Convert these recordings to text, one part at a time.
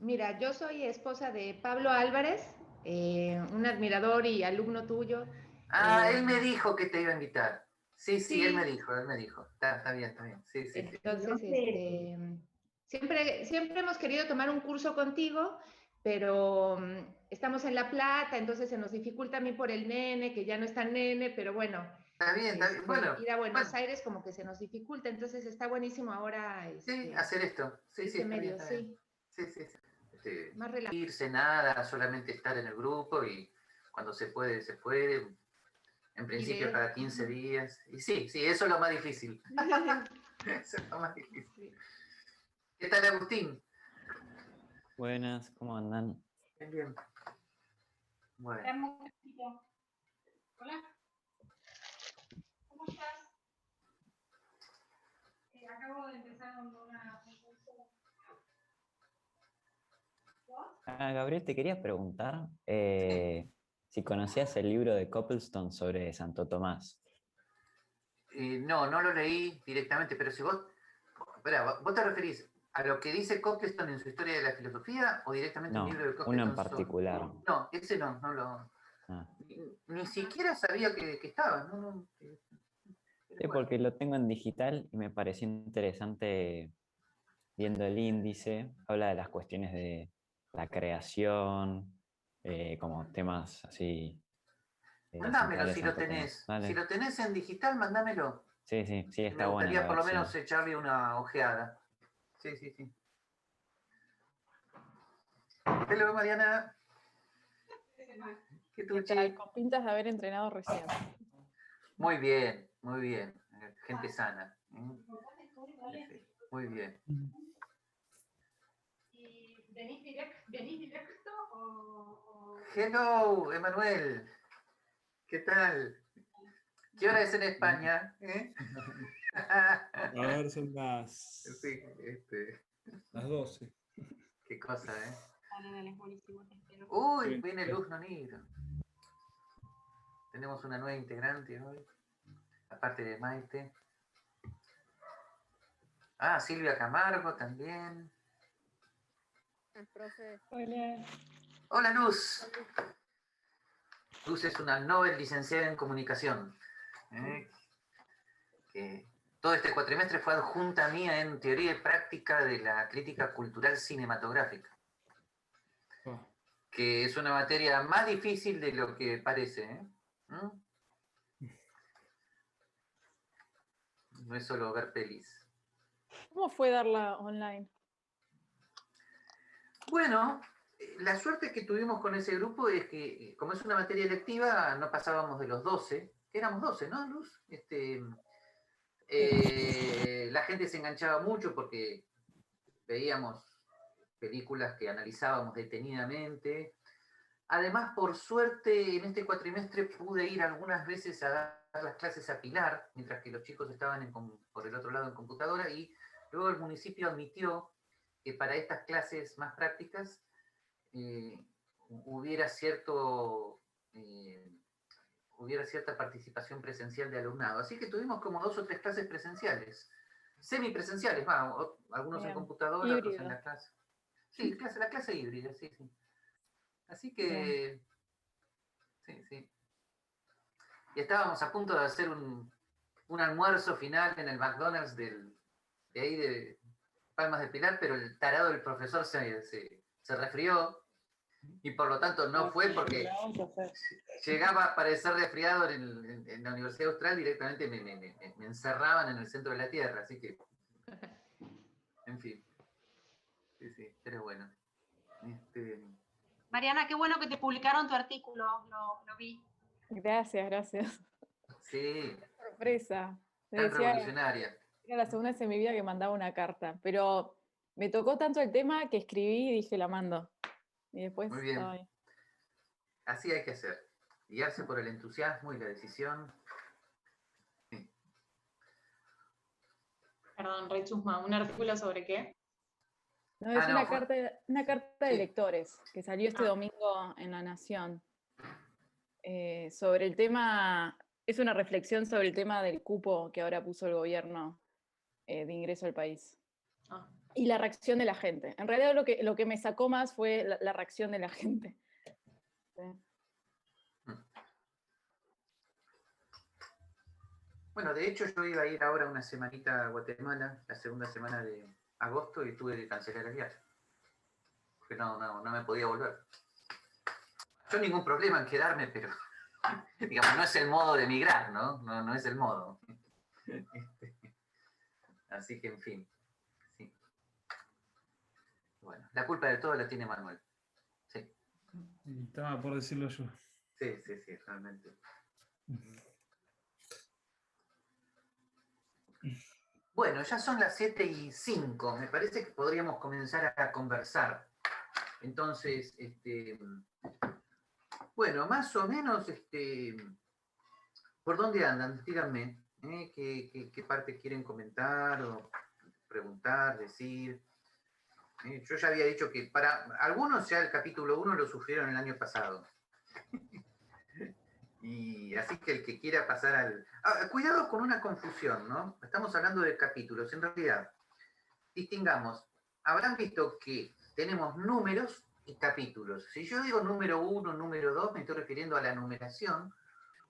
Mira, yo soy esposa de Pablo Álvarez, un admirador y alumno tuyo. Ah, él me dijo que te iba a invitar. Sí, sí, él me Sí, dijo, él me dijo. Está bien, está bien. Sí, sí, sí. entonces, siempre hemos querido tomar un curso contigo, pero estamos en La Plata, entonces se nos dificulta a mí por el nene, que ya no es tan nene, pero bueno, Está bien, está bien. Bueno, ir a Buenos bueno, Aires como que se nos dificulta, entonces está buenísimo ahora sí, hacer esto. Sí, sí, este está bien, medio, está bien. sí, Sí, sí, sí. más relajado. Irse nada, solamente estar en el grupo y cuando se puede, se puede. En Y principio de... cada 15 días. Y sí, sí, eso es lo más difícil. Eso es lo más difícil. Sí. ¿Qué tal, Agustín? Buenas, ¿cómo andan? Bien, bien. Bueno. Hola, ¿cómo estás? Acabo de empezar un curso. ¿Vos? Gabriel, te quería preguntar si conocías el libro de Coplestone sobre Santo Tomás. No, no lo leí directamente, pero si vos, espera, ¿vos te referís a lo que dice Coplestone en su historia de la filosofía o directamente un No, libro de uno en Coplestone particular. No, ese no, no lo... Ah. Ni siquiera sabía que estaba, ¿no? Sí, porque lo tengo en digital y me pareció interesante viendo el índice. Habla de las cuestiones de la creación, como temas así Mándamelo centrales de si lo Santo Tomás. tenés. Si ¿Vale? lo tenés en digital, mándamelo. Sí, sí, sí, Me está bueno, gustaría a por ver lo si... menos echarle una ojeada. Sí, sí, sí. Hello, Mariana. ¿Qué ¿Qué tal? tuchi? Con pintas de haber entrenado recién. Muy bien, muy bien. Gente sana. Sí, muy bien. ¿Y venís directo o...? Hello, Emanuel. ¿Qué tal? ¿Qué hora es en España? A ver, son las, Sí, las 12. qué cosa, ¿eh? Dale, es buenísimo, te espero. Uy, viene Luz Nonir. Tenemos una nueva integrante hoy, aparte de Maite. Ah, Silvia Camargo también. Profe. Hola. Hola, Luz. Luz es una Nobel licenciada en comunicación. Que todo este cuatrimestre fue adjunta mía en teoría y práctica de la crítica cultural cinematográfica. Ah, Que es una materia más difícil de lo que parece. No es solo ver pelis. ¿Cómo fue darla online? Bueno, la suerte que tuvimos con ese grupo es que, como es una materia electiva, no pasábamos de los 12, que éramos 12, ¿no, Luz? La gente se enganchaba mucho porque veíamos películas que analizábamos detenidamente. Además, por suerte, en este cuatrimestre pude ir algunas veces a dar las clases a Pilar, mientras que los chicos estaban por el otro lado en computadora, y luego el municipio admitió que para estas clases más prácticas hubiera hubiera cierta participación presencial de alumnado. Así que tuvimos como 2 o 3 clases presenciales, semipresenciales, algunos en Bien. computadora, otros en Híbrido. la clase. Sí, la clase híbrida, sí, sí. Así Bien. que, sí, sí. Y estábamos a punto de hacer un almuerzo final en el McDonald's de ahí de Palmas de Pilar, pero el tarado del profesor se resfrió y por lo tanto no fue porque llegaba a parecer resfriado en la Universidad Austral, directamente me encerraban en el centro de la Tierra, así que, en fin, sí, sí, pero bueno. Mariana, qué bueno que te publicaron tu artículo, lo vi. Gracias, gracias. Sí, Sorpresa. Me tan decía, revolucionaria. era la segunda vez en mi vida que mandaba una carta, pero me tocó tanto el tema que escribí y dije, la mando. Y después Muy estaba bien, ahí. así hay que hacer. Guiarse por el entusiasmo y la decisión. Sí. Perdón, Rechusma, ¿un artículo sobre qué? No, es No, una carta de sí. lectores que salió este domingo en La Nación. Sobre el tema, es una reflexión sobre el tema del cupo que ahora puso el gobierno de ingreso al país. Ah, y la reacción de la gente. En realidad lo que me sacó más fue la reacción de la gente. Sí. Bueno, de hecho yo iba a ir ahora una semanita a Guatemala, la segunda semana de agosto, y tuve que cancelar el viaje. Porque no me podía volver. Yo ningún problema en quedarme, pero digamos, no es el modo de emigrar, ¿no? No es el modo. Así que, en fin. Sí. Bueno, la culpa de todo la tiene Manuel. Sí. Estaba por decirlo yo. Sí, realmente. Bueno, ya son las 7:05. Me parece que podríamos comenzar a conversar. Entonces, bueno, más o menos, ¿por dónde andan? Díganme, ¿qué parte quieren comentar o preguntar, decir? Yo ya había dicho que para algunos ya el capítulo 1 lo sufrieron el año pasado. Y así que el que quiera pasar al... cuidado con una confusión, ¿no? Estamos hablando de capítulos. En realidad, distingamos. Habrán visto que tenemos números y capítulos. Si yo digo número 1, número 2, me estoy refiriendo a la numeración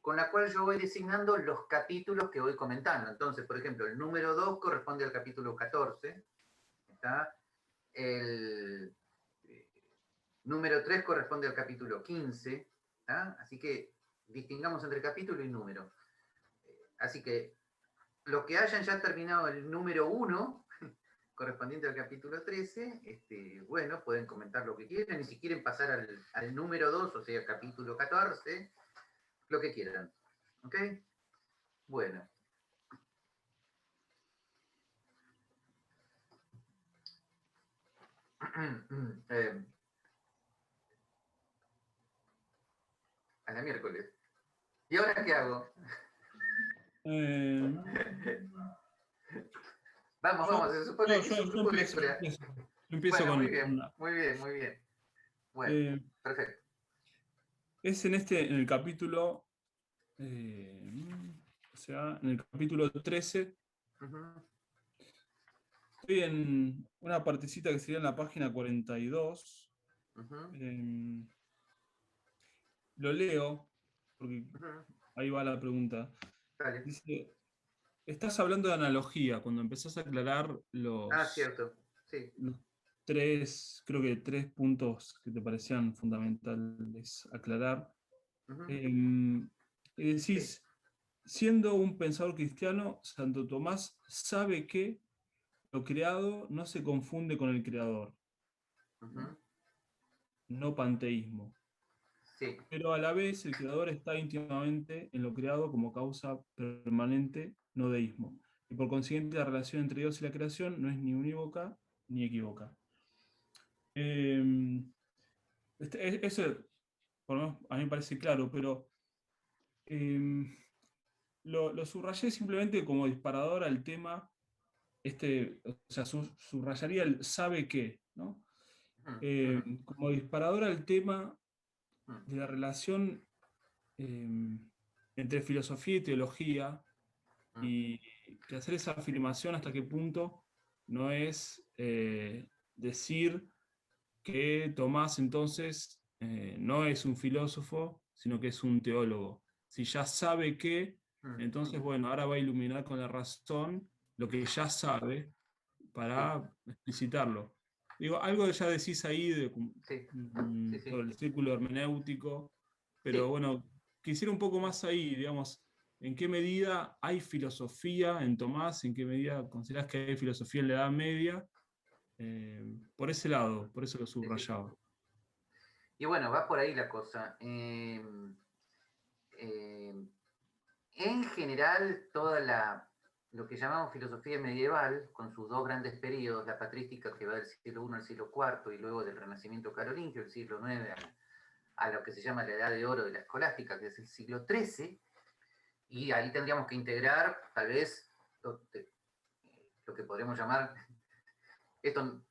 con la cual yo voy designando los capítulos que voy comentando. Entonces, por ejemplo, el número 2 corresponde al capítulo 14. ¿Está? El número 3 corresponde al capítulo 15. ¿Está? Así que distingamos entre capítulo y número. Así que los que hayan ya terminado el número 1, correspondiente al capítulo 13, bueno, pueden comentar lo que quieran, y si quieren pasar al número 2, o sea, capítulo 14, lo que quieran. ¿Ok? Bueno. A la miércoles. ¿Y ahora qué hago? Vamos, se supone que es un grupo de lectura. Yo empiezo Bueno, con... muy bien. Bueno, perfecto. Es en el capítulo, o sea, en el capítulo 13, estoy en una partecita que sería en la página 42. Lo leo, porque ahí va la pregunta. Dale. Dice, estás hablando de analogía, cuando empezás a aclarar Cierto, sí. los creo que 3 puntos que te parecían fundamentales aclarar. Y decís, siendo un pensador cristiano, Santo Tomás sabe que lo creado no se confunde con el creador. No panteísmo. Sí. Pero a la vez el creador está íntimamente en lo creado como causa permanente, no deísmo. Y por consiguiente la relación entre Dios y la creación no es ni unívoca ni equívoca. Eso por lo menos a mí me parece claro, pero lo subrayé simplemente como disparador al tema, o sea, subrayaría el sabe qué, ¿no? Como disparador al tema de la relación entre filosofía y teología, y que hacer esa afirmación hasta qué punto no es decir que Tomás entonces no es un filósofo, sino que es un teólogo. Si ya sabe que, entonces, bueno, ahora va a iluminar con la razón lo que ya sabe para explicitarlo. Digo, algo ya decís ahí sobre el círculo hermenéutico, pero bueno, quisiera un poco más ahí, digamos, ¿en qué medida hay filosofía en Tomás? ¿En qué medida considerás que hay filosofía en la Edad Media? Por ese lado, por eso lo subrayaba. Y bueno, va por ahí la cosa. En general, lo que llamamos filosofía medieval, con sus dos grandes periodos, la patrística que va del siglo I al siglo IV y luego del Renacimiento carolingio, el siglo IX, a lo que se llama la Edad de Oro de la Escolástica, que es el siglo XIII, y ahí tendríamos que integrar tal vez lo que podríamos llamar, esto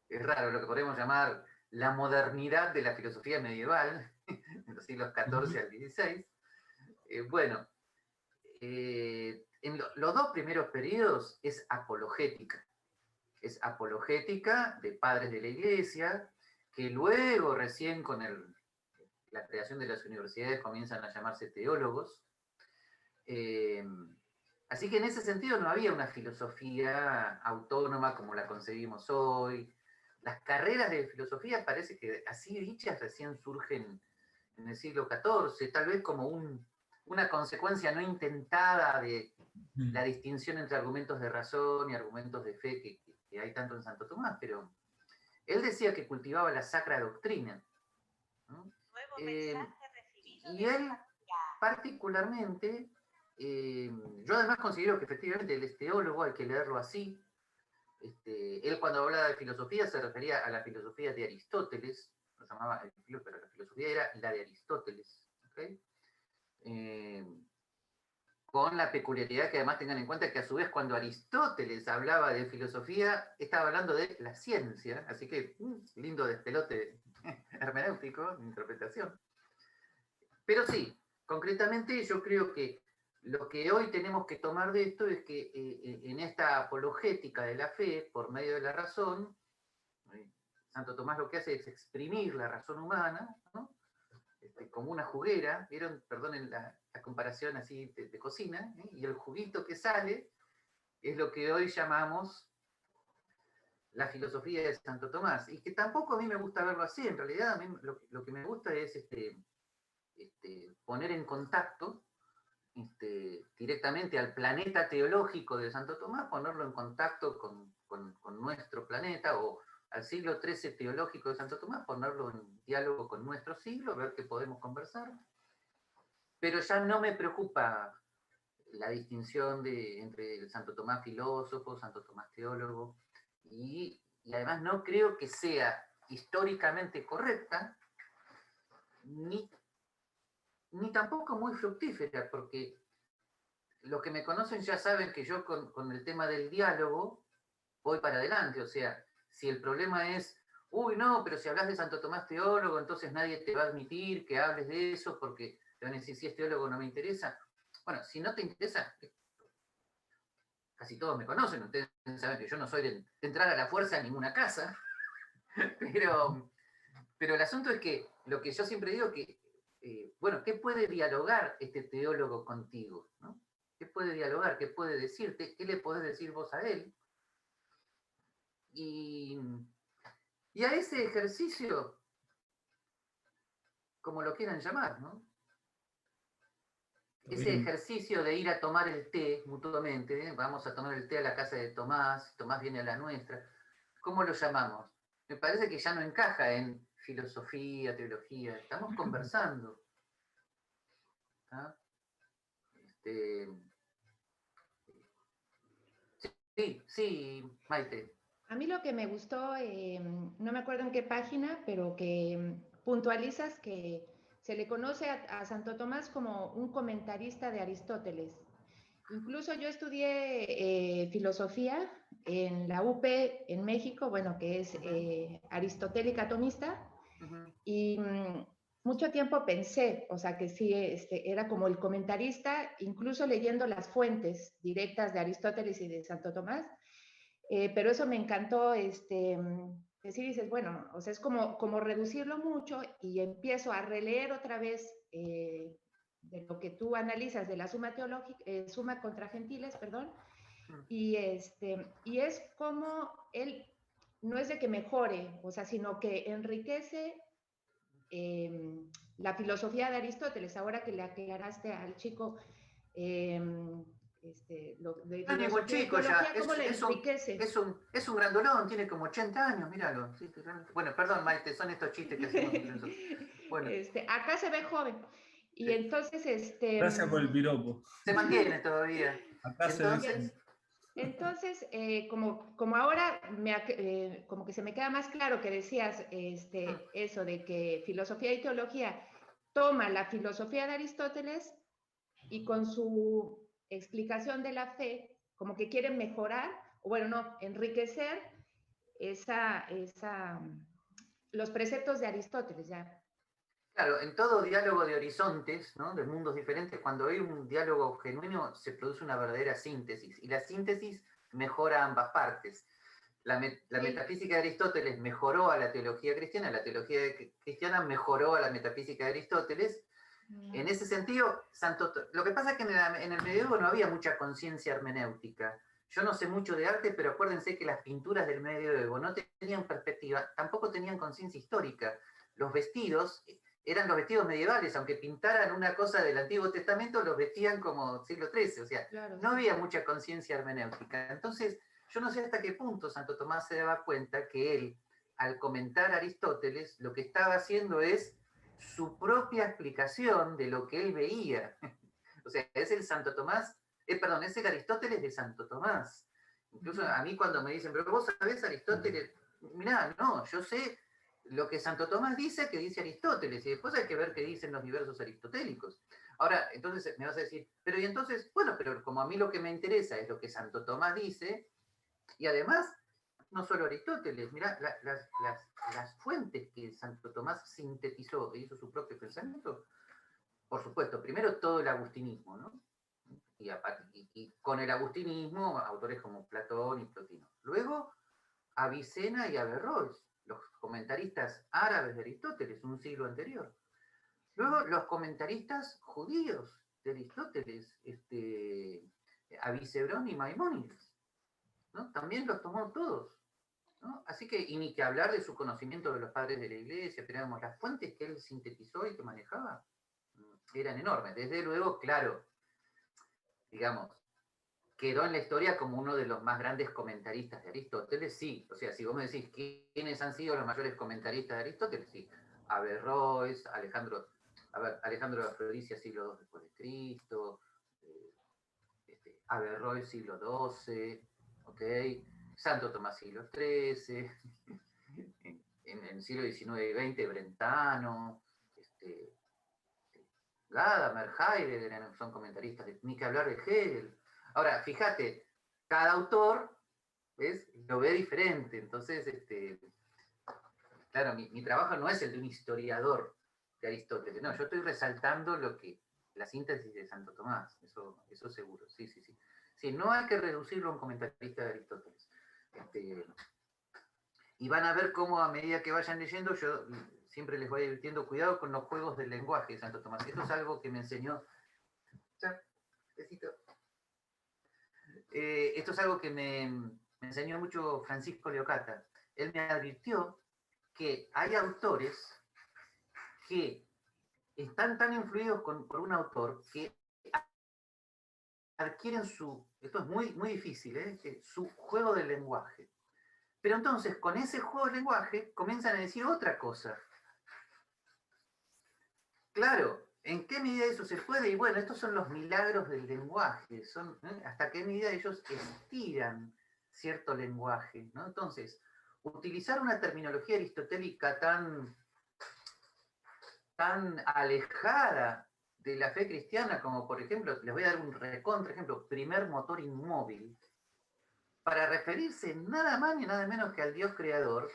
es raro, lo que podríamos llamar la modernidad de la filosofía medieval, en los siglos XIV al XVI. Bueno, en los dos primeros periodos es apologética. es apologética de padres de la Iglesia, que luego recién con la creación de las universidades comienzan a llamarse teólogos. Así que en ese sentido no había una filosofía autónoma como la concebimos hoy. Las carreras de filosofía parece que así dichas recién surgen en el siglo XIV, tal vez como una consecuencia no intentada de la distinción entre argumentos de razón y argumentos de fe que hay tanto en Santo Tomás, pero él decía que cultivaba la sacra doctrina, ¿no? Y él particularmente, yo además considero que efectivamente él es teólogo, hay que leerlo así. Él cuando hablaba de filosofía se refería a la filosofía de Aristóteles, lo llamaba, pero la filosofía era la de Aristóteles, ¿okay? Con la peculiaridad que además tengan en cuenta que a su vez cuando Aristóteles hablaba de filosofía, estaba hablando de la ciencia, así que lindo despelote hermenéutico, de interpretación. Pero sí, concretamente yo creo que lo que hoy tenemos que tomar de esto es que en esta apologética de la fe, por medio de la razón, Santo Tomás lo que hace es exprimir la razón humana, ¿no? Como una juguera, ¿vieron? Perdonen la comparación así de cocina, ¿eh? Y el juguito que sale es lo que hoy llamamos la filosofía de Santo Tomás, y que tampoco a mí me gusta verlo así, en realidad a mí lo que me gusta es poner en contacto directamente al planeta teológico de Santo Tomás, ponerlo en contacto con nuestro planeta, o al siglo XIII teológico de Santo Tomás, ponerlo en diálogo con nuestro siglo, ver qué podemos conversar. Pero ya no me preocupa la distinción entre el Santo Tomás filósofo, Santo Tomás teólogo, y además no creo que sea históricamente correcta, ni tampoco muy fructífera, porque los que me conocen ya saben que yo con el tema del diálogo voy para adelante. O sea, si el problema es, uy, no, pero si hablas de Santo Tomás teólogo, entonces nadie te va a admitir que hables de eso, porque te van a decir, si es teólogo no me interesa. Bueno, si no te interesa, casi todos me conocen, ustedes saben que yo no soy de entrar a la fuerza en ninguna casa, pero el asunto es que lo que yo siempre digo que, bueno, ¿qué puede dialogar este teólogo contigo? ¿No? ¿Qué puede dialogar? ¿Qué puede decirte? ¿Qué le podés decir vos a él? Y a ese ejercicio, como lo quieran llamar, ¿no? Ese ejercicio de ir a tomar el té mutuamente, ¿eh? Vamos a tomar el té a la casa de Tomás, Tomás viene a la nuestra, ¿cómo lo llamamos? Me parece que ya no encaja en filosofía, teología, estamos conversando. ¿Ah? Sí, Maite. A mí lo que me gustó, no me acuerdo en qué página, pero que puntualizas que se le conoce a Santo Tomás como un comentarista de Aristóteles. Incluso yo estudié filosofía en la UP en México, bueno, que es aristotélica tomista, y mucho tiempo pensé, o sea, que sí, era como el comentarista, incluso leyendo las fuentes directas de Aristóteles y de Santo Tomás, pero eso me encantó, que sí dices, bueno, o sea, es como reducirlo mucho y empiezo a releer otra vez de lo que tú analizas de la Suma teológica, Suma contra Gentiles, perdón, y es como él no es de que mejore, o sea, sino que enriquece la filosofía de Aristóteles. Ahora que le aclaraste al chico lo de no es ningún chico ya, es un grandolón, tiene como 80 años, míralo. Sí, bueno, perdón, Maite, son estos chistes que hacemos. Bueno. Acá se ve joven. Y sí. Entonces, Gracias por el piropo. Se mantiene todavía. Acá entonces, como ahora como que se me queda más claro que decías eso de que filosofía y teología toma la filosofía de Aristóteles y con su explicación de la fe, como que quieren mejorar, o bueno, no, enriquecer los preceptos de Aristóteles, ya. Claro, en todo diálogo de horizontes, ¿no? De mundos diferentes, cuando hay un diálogo genuino, se produce una verdadera síntesis, y la síntesis mejora ambas partes. La metafísica de Aristóteles mejoró a la teología cristiana mejoró a la metafísica de Aristóteles. En ese sentido, lo que pasa es que en el medievo no había mucha conciencia hermenéutica. Yo no sé mucho de arte, pero acuérdense que las pinturas del medievo no tenían perspectiva, tampoco tenían conciencia histórica. Los vestidos eran los vestidos medievales, aunque pintaran una cosa del Antiguo Testamento, los vestían como siglo XIII, o sea, Claro, no sí. había mucha conciencia hermenéutica. Entonces, yo no sé hasta qué punto Santo Tomás se daba cuenta que él, al comentar a Aristóteles, lo que estaba haciendo es su propia explicación de lo que él veía. O sea, es el Santo Tomás, perdón, es el Aristóteles de Santo Tomás. Incluso a mí cuando me dicen, pero vos sabés Aristóteles, mirá, no, yo sé lo que Santo Tomás dice que dice Aristóteles, y después hay que ver qué dicen los diversos aristotélicos. Ahora, entonces me vas a decir, pero y entonces, bueno, pero como a mí lo que me interesa es lo que Santo Tomás dice, y además, no solo Aristóteles, mirá, las fuentes que Santo Tomás sintetizó e hizo su propio pensamiento, por supuesto, primero todo el agustinismo, ¿no? Y con el agustinismo, autores como Platón y Plotino. Luego, Avicena y Averroes, los comentaristas árabes de Aristóteles, un siglo anterior. Luego, los comentaristas judíos de Aristóteles, Avicebrón y Maimónides, ¿no? También los tomó todos, ¿no? Así que, y ni que hablar de su conocimiento de los padres de la iglesia, pero digamos, las fuentes que él sintetizó y que manejaba eran enormes. Desde luego, claro, digamos, quedó en la historia como uno de los más grandes comentaristas de Aristóteles, sí. O sea, si vos me decís quiénes han sido los mayores comentaristas de Aristóteles, sí. Averroes, Alejandro de Afrodisia, siglo II después de Cristo, Averroes, siglo XII, ¿ok? Santo Tomás, siglo XIII, en el siglo XIX y XX, Brentano, Gadamer, Heidegger, son comentaristas, ni que hablar de Hegel. Ahora, fíjate, cada autor, ¿ves?, lo ve diferente, entonces, claro, mi trabajo no es el de un historiador de Aristóteles, no, yo estoy resaltando la síntesis de Santo Tomás, eso seguro, sí. Sí, no hay que reducirlo a un comentarista de Aristóteles. Y van a ver cómo a medida que vayan leyendo, yo siempre les voy advirtiendo, cuidado con los juegos del lenguaje de Santo Tomás. Esto es algo que me enseñó... esto es algo que me enseñó mucho Francisco Leocata. Él me advirtió que hay autores que están tan influidos por un autor que adquieren esto es muy, muy difícil, su juego del lenguaje. Pero entonces, con ese juego del lenguaje, comienzan a decir otra cosa. Claro, ¿en qué medida eso se puede? Y bueno, estos son los milagros del lenguaje, hasta qué medida ellos estiran cierto lenguaje, ¿no? Entonces, utilizar una terminología aristotélica tan alejada de la fe cristiana, como por ejemplo, les voy a dar un ejemplo, primer motor inmóvil, para referirse nada más ni nada menos que al Dios creador,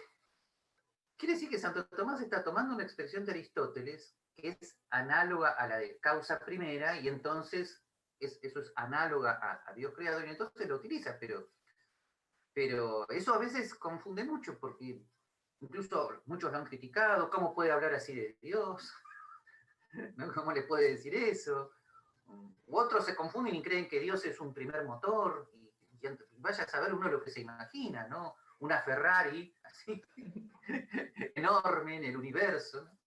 quiere decir que Santo Tomás está tomando una expresión de Aristóteles que es análoga a la de causa primera, y entonces eso es análoga a Dios creador, y entonces lo utiliza, pero eso a veces confunde mucho, porque incluso muchos lo han criticado, ¿cómo puede hablar así de Dios? ¿No? ¿Cómo le puede decir eso? U otros se confunden y creen que Dios es un primer motor, y vaya a saber uno lo que se imagina, ¿no? Una Ferrari, así, enorme en el universo, ¿no?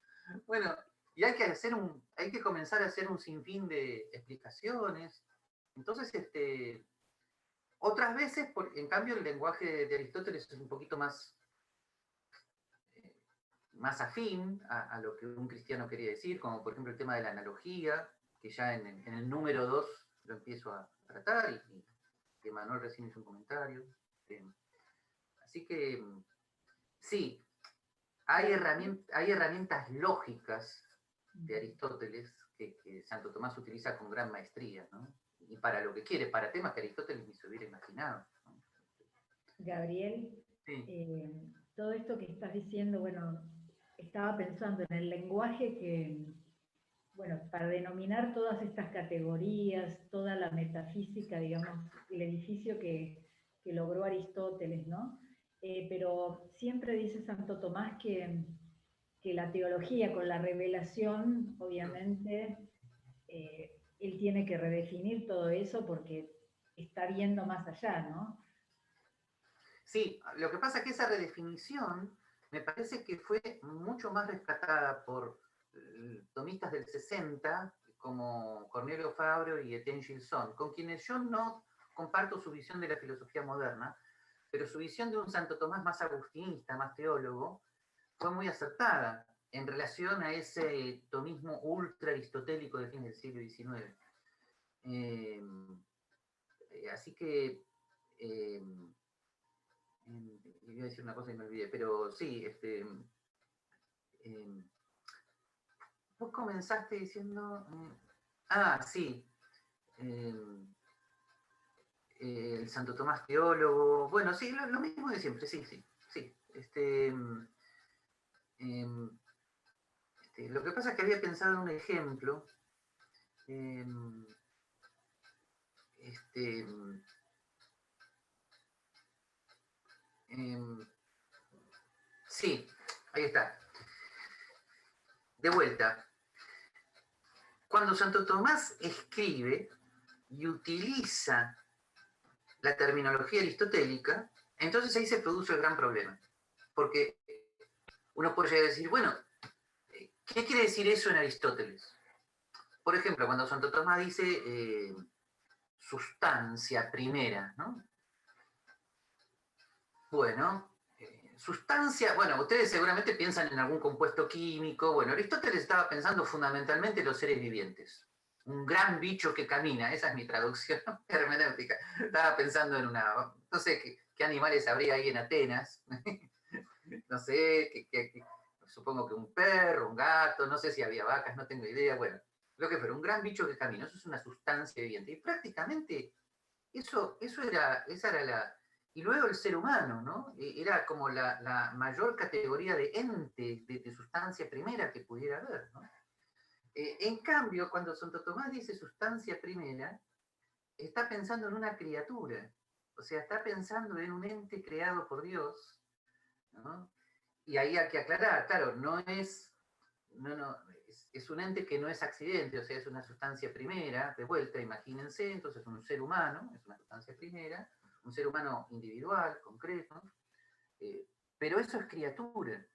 Bueno, y hay que comenzar a hacer un sinfín de explicaciones. Entonces, otras veces, en cambio, el lenguaje de Aristóteles es un poquito más afín a lo que un cristiano quería decir, como por ejemplo el tema de la analogía, que ya en el número 2 lo empiezo a tratar, y que Manuel recién hizo un comentario. Así que, sí, hay herramientas lógicas de Aristóteles que Santo Tomás utiliza con gran maestría, ¿no? Y para lo que quiere, para temas que Aristóteles ni se hubiera imaginado, ¿no? Gabriel, sí. Todo esto que estás diciendo, bueno, estaba pensando en el lenguaje que, bueno, para denominar todas estas categorías, toda la metafísica, digamos, el edificio que logró Aristóteles, ¿no? pero siempre dice Santo Tomás que la teología con la revelación, obviamente, él tiene que redefinir todo eso porque está viendo más allá, ¿no? Sí, lo que pasa es que esa redefinición me parece que fue mucho más rescatada por tomistas del 60, como Cornelio Fabro y Etienne Gilson, con quienes yo no comparto su visión de la filosofía moderna, pero su visión de un Santo Tomás más agustinista, más teólogo, fue muy acertada en relación a ese tomismo ultra aristotélico de fines del siglo XIX. Así que iba a decir una cosa y me olvidé, pero sí, vos comenzaste diciendo, sí, el Santo Tomás teólogo, bueno, sí, lo mismo de siempre, sí. Lo que pasa es que había pensado en un ejemplo, sí, ahí está. De vuelta, cuando Santo Tomás escribe y utiliza la terminología aristotélica, entonces ahí se produce el gran problema. Porque uno puede llegar a decir, bueno, ¿qué quiere decir eso en Aristóteles? Por ejemplo, cuando Santo Tomás dice sustancia primera, ¿no? Bueno, sustancia, bueno, ustedes seguramente piensan en algún compuesto químico. Bueno, Aristóteles estaba pensando fundamentalmente en los seres vivientes. Un gran bicho que camina, esa es mi traducción hermenéutica. Estaba pensando en no sé qué animales habría ahí en Atenas. No sé, supongo que un perro, un gato, no sé si había vacas, no tengo idea. Bueno, lo que fuera, un gran bicho que camina, eso es una sustancia viviente. Y prácticamente esa era la... Y luego el ser humano, ¿no? Era como la mayor categoría de ente, de sustancia primera que pudiera haber, ¿no? En cambio, cuando Santo Tomás dice sustancia primera, está pensando en una criatura, o sea, está pensando en un ente creado por Dios, ¿no? Y ahí hay que aclarar, claro, es un ente que no es accidente, o sea, es una sustancia primera, de vuelta, imagínense, entonces un ser humano, es una sustancia primera, un ser humano individual, concreto, pero eso es criatura,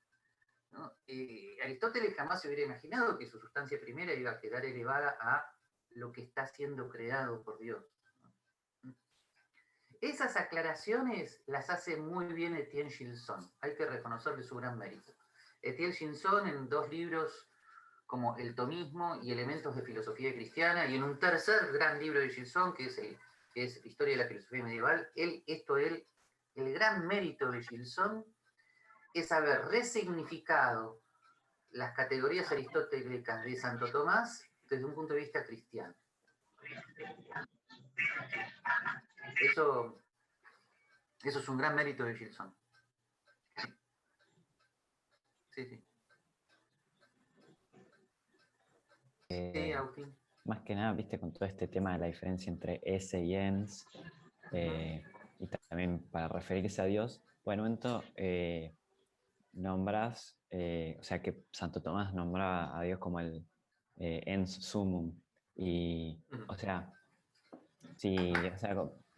¿no? Aristóteles jamás se hubiera imaginado que su sustancia primera iba a quedar elevada a lo que está siendo creado por Dios, ¿no? Esas aclaraciones las hace muy bien Etienne Gilson, hay que reconocerle su gran mérito. Etienne Gilson en 2 libros como El tomismo y Elementos de filosofía cristiana, y en un tercer gran libro de Gilson, que es Historia de la filosofía medieval, el gran mérito de Gilson es haber resignificado las categorías aristotélicas de Santo Tomás desde un punto de vista cristiano. Eso es un gran mérito de Gilson. Sí. Sí, Agustín. Más que nada, viste, con todo este tema de la diferencia entre esse y ens, y también para referirse a Dios, bueno, entonces nombras, o sea, que Santo Tomás nombraba a Dios como el ens summum, y, o sea,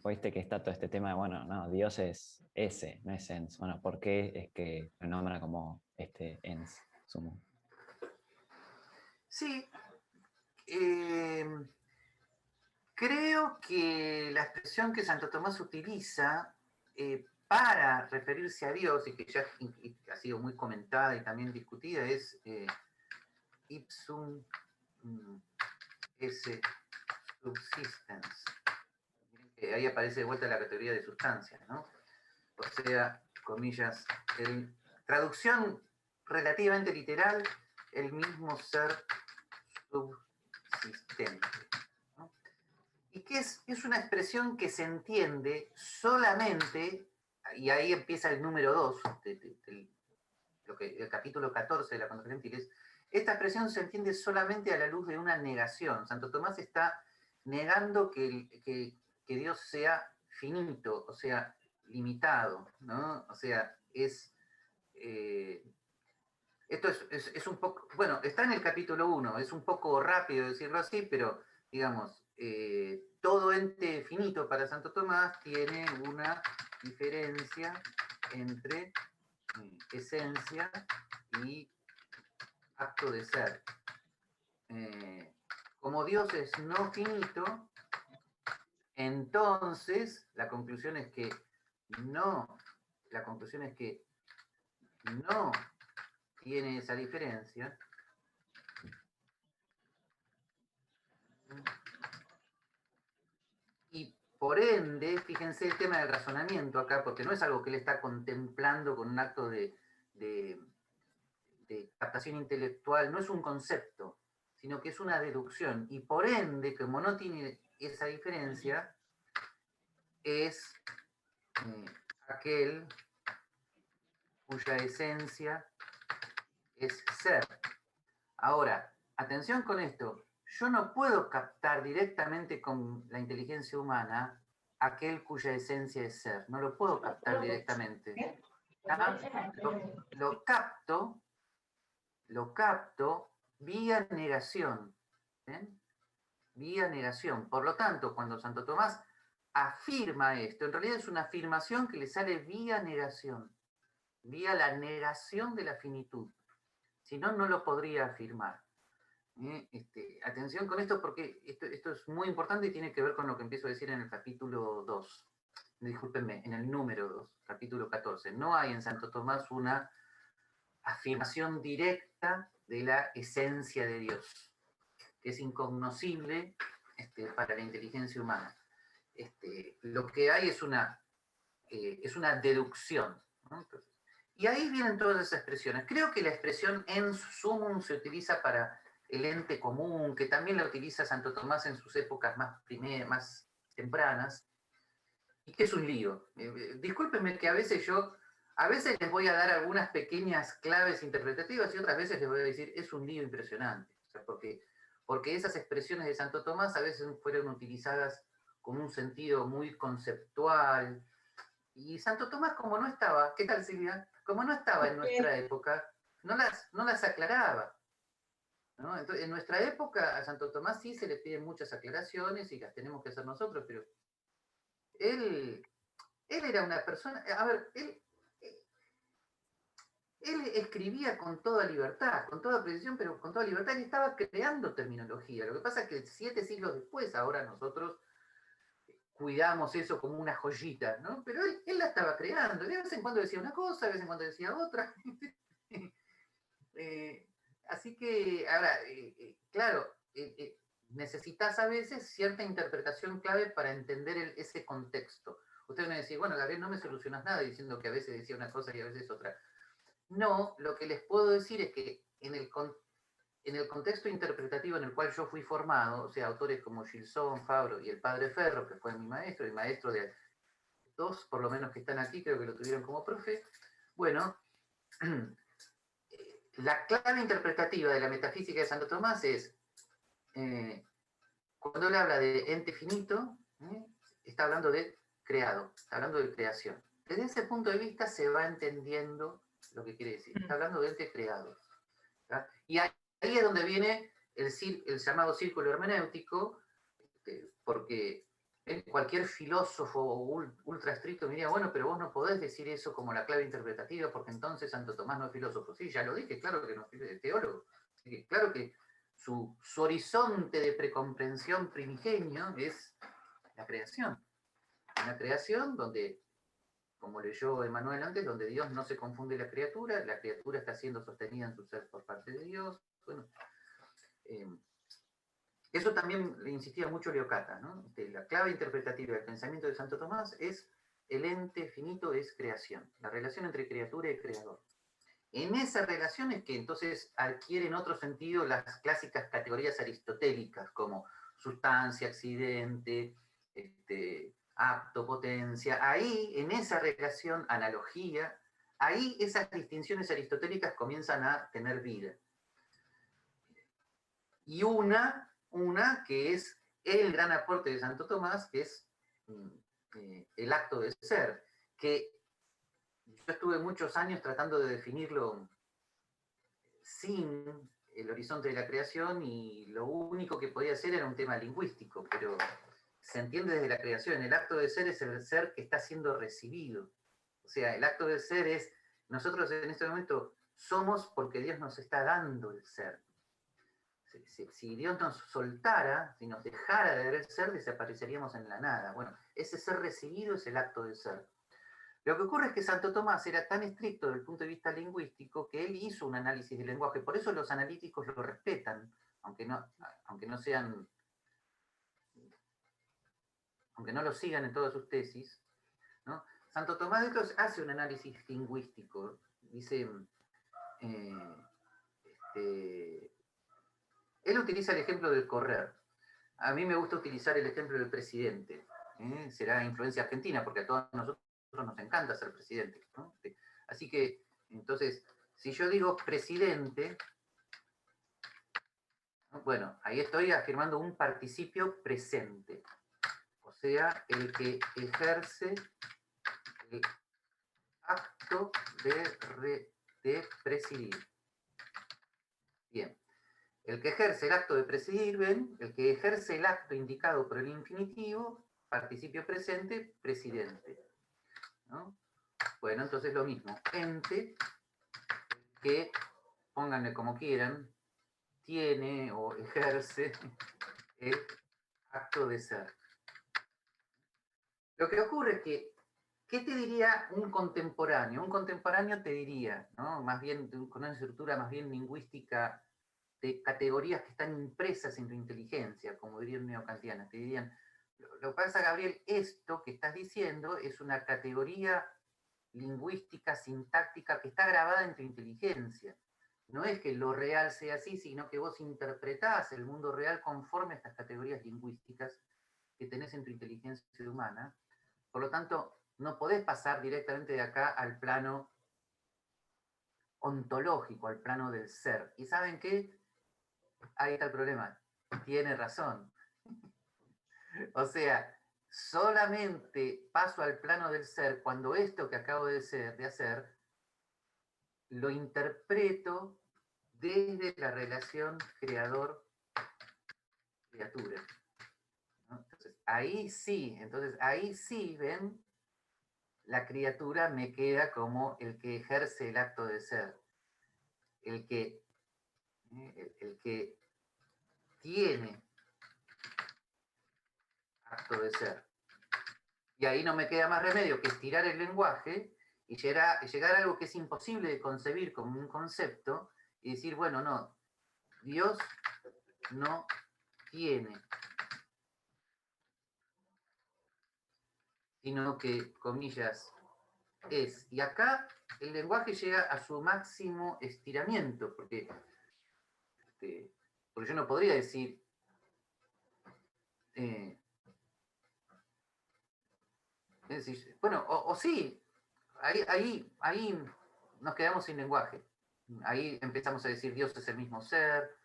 viste que está todo este tema de, bueno, no, Dios es ese, no es ens. Bueno, ¿por qué es que lo nombra como ens summum? Sí. Creo que la expresión que Santo Tomás utiliza para referirse a Dios, y que ya ha sido muy comentada y también discutida, es ipsum esse subsistens. Ahí aparece de vuelta la categoría de sustancia, ¿no? O sea, comillas, traducción relativamente literal, el mismo ser subsistente. Y que es una expresión que se entiende solamente, y ahí empieza el número 2, el capítulo 14 de la Contra Gentiles, esta expresión se entiende solamente a la luz de una negación. Santo Tomás está negando que Dios sea finito, o sea, limitado, ¿no? O sea, esto es un poco, bueno, está en el capítulo 1, es un poco rápido decirlo así, pero digamos, todo ente finito para Santo Tomás tiene una diferencia entre esencia y acto de ser. Como Dios es no finito, entonces la conclusión es que no tiene esa diferencia. Y por ende, fíjense el tema del razonamiento acá, porque no es algo que él está contemplando con un acto de captación intelectual, no es un concepto, sino que es una deducción. Y por ende, como no tiene esa diferencia, es aquel cuya esencia es ser. Ahora, atención con esto, yo no puedo captar directamente con la inteligencia humana aquel cuya esencia es ser, no lo puedo captar directamente. Lo capto vía negación. ¿Ven? Vía negación. Por lo tanto, cuando Santo Tomás afirma esto, en realidad es una afirmación que le sale vía negación, vía la negación de la finitud. Si no, no lo podría afirmar. Atención con esto porque esto es muy importante y tiene que ver con lo que empiezo a decir en el capítulo 2. Discúlpenme, en el número 2, capítulo 14. No hay en Santo Tomás una afirmación directa de la esencia de Dios, que es incognoscible para la inteligencia humana. Lo que hay es una deducción, ¿no? Entonces, y ahí vienen todas esas expresiones. Creo que la expresión en sumum se utiliza para el ente común, que también la utiliza Santo Tomás en sus épocas más tempranas, y que es un lío. Discúlpenme que a veces les voy a dar algunas pequeñas claves interpretativas y otras veces les voy a decir, es un lío impresionante. O sea, porque esas expresiones de Santo Tomás a veces fueron utilizadas con un sentido muy conceptual. Y Santo Tomás, como no estaba, ¿qué tal, Silvia? Como no estaba en nuestra época, no las aclaraba, ¿no? Entonces, en nuestra época a Santo Tomás sí se le piden muchas aclaraciones y las tenemos que hacer nosotros, pero él era una persona, a ver, él escribía con toda libertad, con toda precisión, pero con toda libertad, él estaba creando terminología. Lo que pasa es que 7 siglos después, ahora nosotros cuidamos eso como una joyita, ¿no? Pero él la estaba creando, de vez en cuando decía una cosa, de vez en cuando decía otra. Así que, ahora, claro, necesitas a veces cierta interpretación clave para entender ese contexto. Ustedes me decían, bueno, Gabriel, no me solucionas nada diciendo que a veces decía una cosa y a veces otra. No, lo que les puedo decir es que en el contexto interpretativo en el cual yo fui formado, o sea, autores como Gilson, Fabro y el padre Ferro, que fue mi maestro, y maestro de 2, por lo menos que están aquí, creo que lo tuvieron como profe, bueno, la clave interpretativa de la metafísica de Santo Tomás es, cuando él habla de ente finito, está hablando de creado, está hablando de creación. Desde ese punto de vista se va entendiendo lo que quiere decir. Está hablando de ente creado. ¿Tá? Y ahí es donde viene el llamado círculo hermenéutico, porque cualquier filósofo ultra estricto me diría, bueno, pero vos no podés decir eso como la clave interpretativa, porque entonces Santo Tomás no es filósofo. Sí, ya lo dije, claro que no es teólogo. Claro que su horizonte de precomprensión primigenio es la creación. Una creación donde, como leyó Emmanuel antes, donde Dios no se confunde la criatura está siendo sostenida en su ser por parte de Dios. Bueno, eso también le insistía mucho Leocata, ¿no? La clave interpretativa del pensamiento de Santo Tomás es el ente finito es creación, la relación entre criatura y creador. En esa relación es que entonces adquieren otro sentido las clásicas categorías aristotélicas, como sustancia, accidente, acto, potencia. Ahí, en esa relación, analogía, ahí esas distinciones aristotélicas comienzan a tener vida. Y una que es el gran aporte de Santo Tomás, que es el acto de ser, que yo estuve muchos años tratando de definirlo sin el horizonte de la creación y lo único que podía hacer era un tema lingüístico, pero se entiende desde la creación. El acto de ser es el ser que está siendo recibido. O sea, el acto de ser es, nosotros en este momento somos porque Dios nos está dando el ser. Si Dios nos soltara, si nos dejara de ver ser, desapareceríamos en la nada. Bueno, ese ser recibido es el acto de ser. Lo que ocurre es que Santo Tomás era tan estricto desde el punto de vista lingüístico que él hizo un análisis del lenguaje. Por eso los analíticos lo respetan, aunque no lo sigan en todas sus tesis, ¿no? Santo Tomás de Aquino hace un análisis lingüístico. Dice, él utiliza el ejemplo del correr. A mí me gusta utilizar el ejemplo del presidente. Será influencia argentina, porque a todos nosotros nos encanta ser presidente, ¿no? Así que, entonces, si yo digo presidente, bueno, ahí estoy afirmando un participio presente. O sea, el que ejerce el acto de presidir. Bien. El que ejerce el acto de presidir, ¿ven? El que ejerce el acto indicado por el infinitivo, participio presente, presidente, ¿no? Bueno, entonces lo mismo. Ente, que, pónganle como quieran, tiene o ejerce el acto de ser. Lo que ocurre es que, ¿qué te diría un contemporáneo? Un contemporáneo te diría, ¿no? Más bien con una estructura más bien lingüística de categorías que están impresas en tu inteligencia, como dirían neocantianas, te dirían, lo que pasa, Gabriel, esto que estás diciendo es una categoría lingüística, sintáctica, que está grabada en tu inteligencia. No es que lo real sea así, sino que vos interpretás el mundo real conforme a estas categorías lingüísticas que tenés en tu inteligencia humana. Por lo tanto, no podés pasar directamente de acá al plano ontológico, al plano del ser. ¿Y saben qué? Ahí está el problema. Tiene razón. O sea, solamente paso al plano del ser cuando esto que acabo de hacer, lo interpreto desde la relación creador-criatura. ¿No? Entonces, ahí sí, ven, la criatura me queda como el que ejerce el acto de ser, el que tiene acto de ser. Y ahí no me queda más remedio que estirar el lenguaje y llegar a algo que es imposible de concebir como un concepto y decir, bueno, no, Dios no tiene, sino que, comillas, es. Y acá el lenguaje llega a su máximo estiramiento, porque yo no podría decir, bueno, o sí, ahí nos quedamos sin lenguaje. Ahí empezamos a decir Dios es el mismo ser.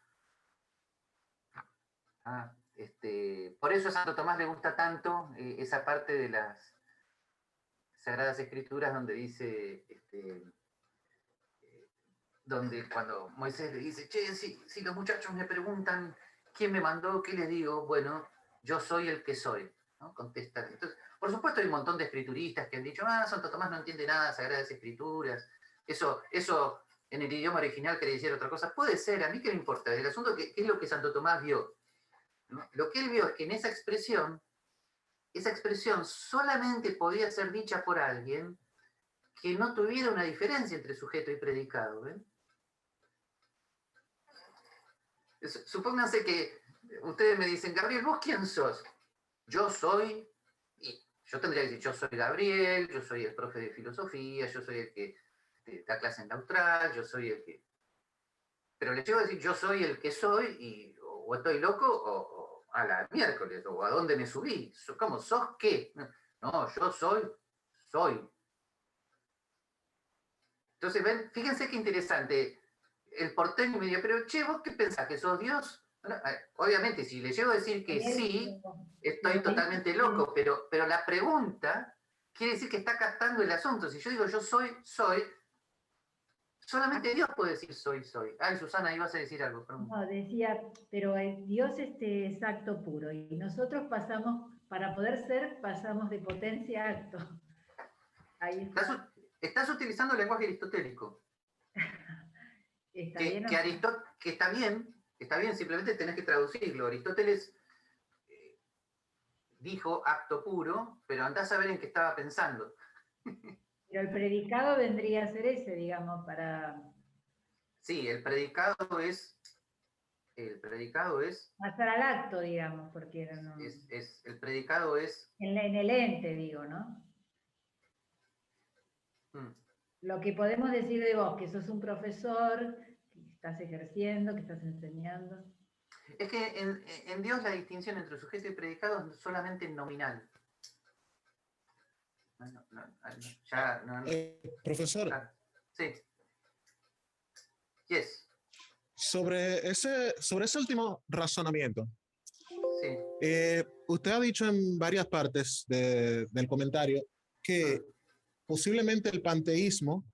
Por eso a Santo Tomás le gusta tanto esa parte de las Sagradas Escrituras donde dice, donde cuando Moisés le dice, che, si los muchachos me preguntan quién me mandó, ¿qué les digo? Bueno, yo soy el que soy, ¿no? Contesta. Entonces, por supuesto hay un montón de escrituristas que han dicho, Santo Tomás no entiende nada de Sagradas Escrituras, eso en el idioma original quiere decir otra cosa. Puede ser, a mí qué me importa, el asunto es lo que Santo Tomás vio, ¿no? Lo que él vio es que en esa expresión solamente podía ser dicha por alguien que no tuviera una diferencia entre sujeto y predicado, ¿ven? Supónganse que ustedes me dicen, Gabriel, ¿vos quién sos? Yo soy, y yo tendría que decir, yo soy Gabriel, yo soy el profe de filosofía, yo soy el que da clase en la Austral, yo soy el que... Pero les llego a decir, yo soy el que soy, y o estoy loco, o a la miércoles, o a dónde me subí. ¿Cómo? ¿Sos qué? No, yo soy. Entonces, ven, fíjense qué interesante. El porteño me dijo, pero che, ¿vos qué pensás? ¿Que sos Dios? Bueno, obviamente, si le llego a decir que sí, estoy totalmente loco, pero la pregunta quiere decir que está captando el asunto. Si yo digo yo soy, solamente Dios puede decir soy. Ay, Susana, ibas a decir algo. Perdón. No, decía, pero Dios es acto puro y nosotros pasamos, para poder ser, pasamos de potencia a acto. Ahí está. Estás utilizando el lenguaje aristotélico. ¿Está que, bien o que, no? que está bien, simplemente tenés que traducirlo. Aristóteles dijo acto puro, pero andás a ver en qué estaba pensando. Pero el predicado vendría a ser ese, digamos, para... Sí, el predicado es pasar al acto, digamos, porque no, el predicado es... en el ente, digo, ¿no? Lo que podemos decir de vos, que sos un profesor, que estás ejerciendo, que estás enseñando. Es que en Dios la distinción entre sujeto y predicado es solamente nominal. Profesor. Sí. Yes. Sobre ese último razonamiento, sí. Usted ha dicho en varias partes del comentario que posiblemente el panteísmo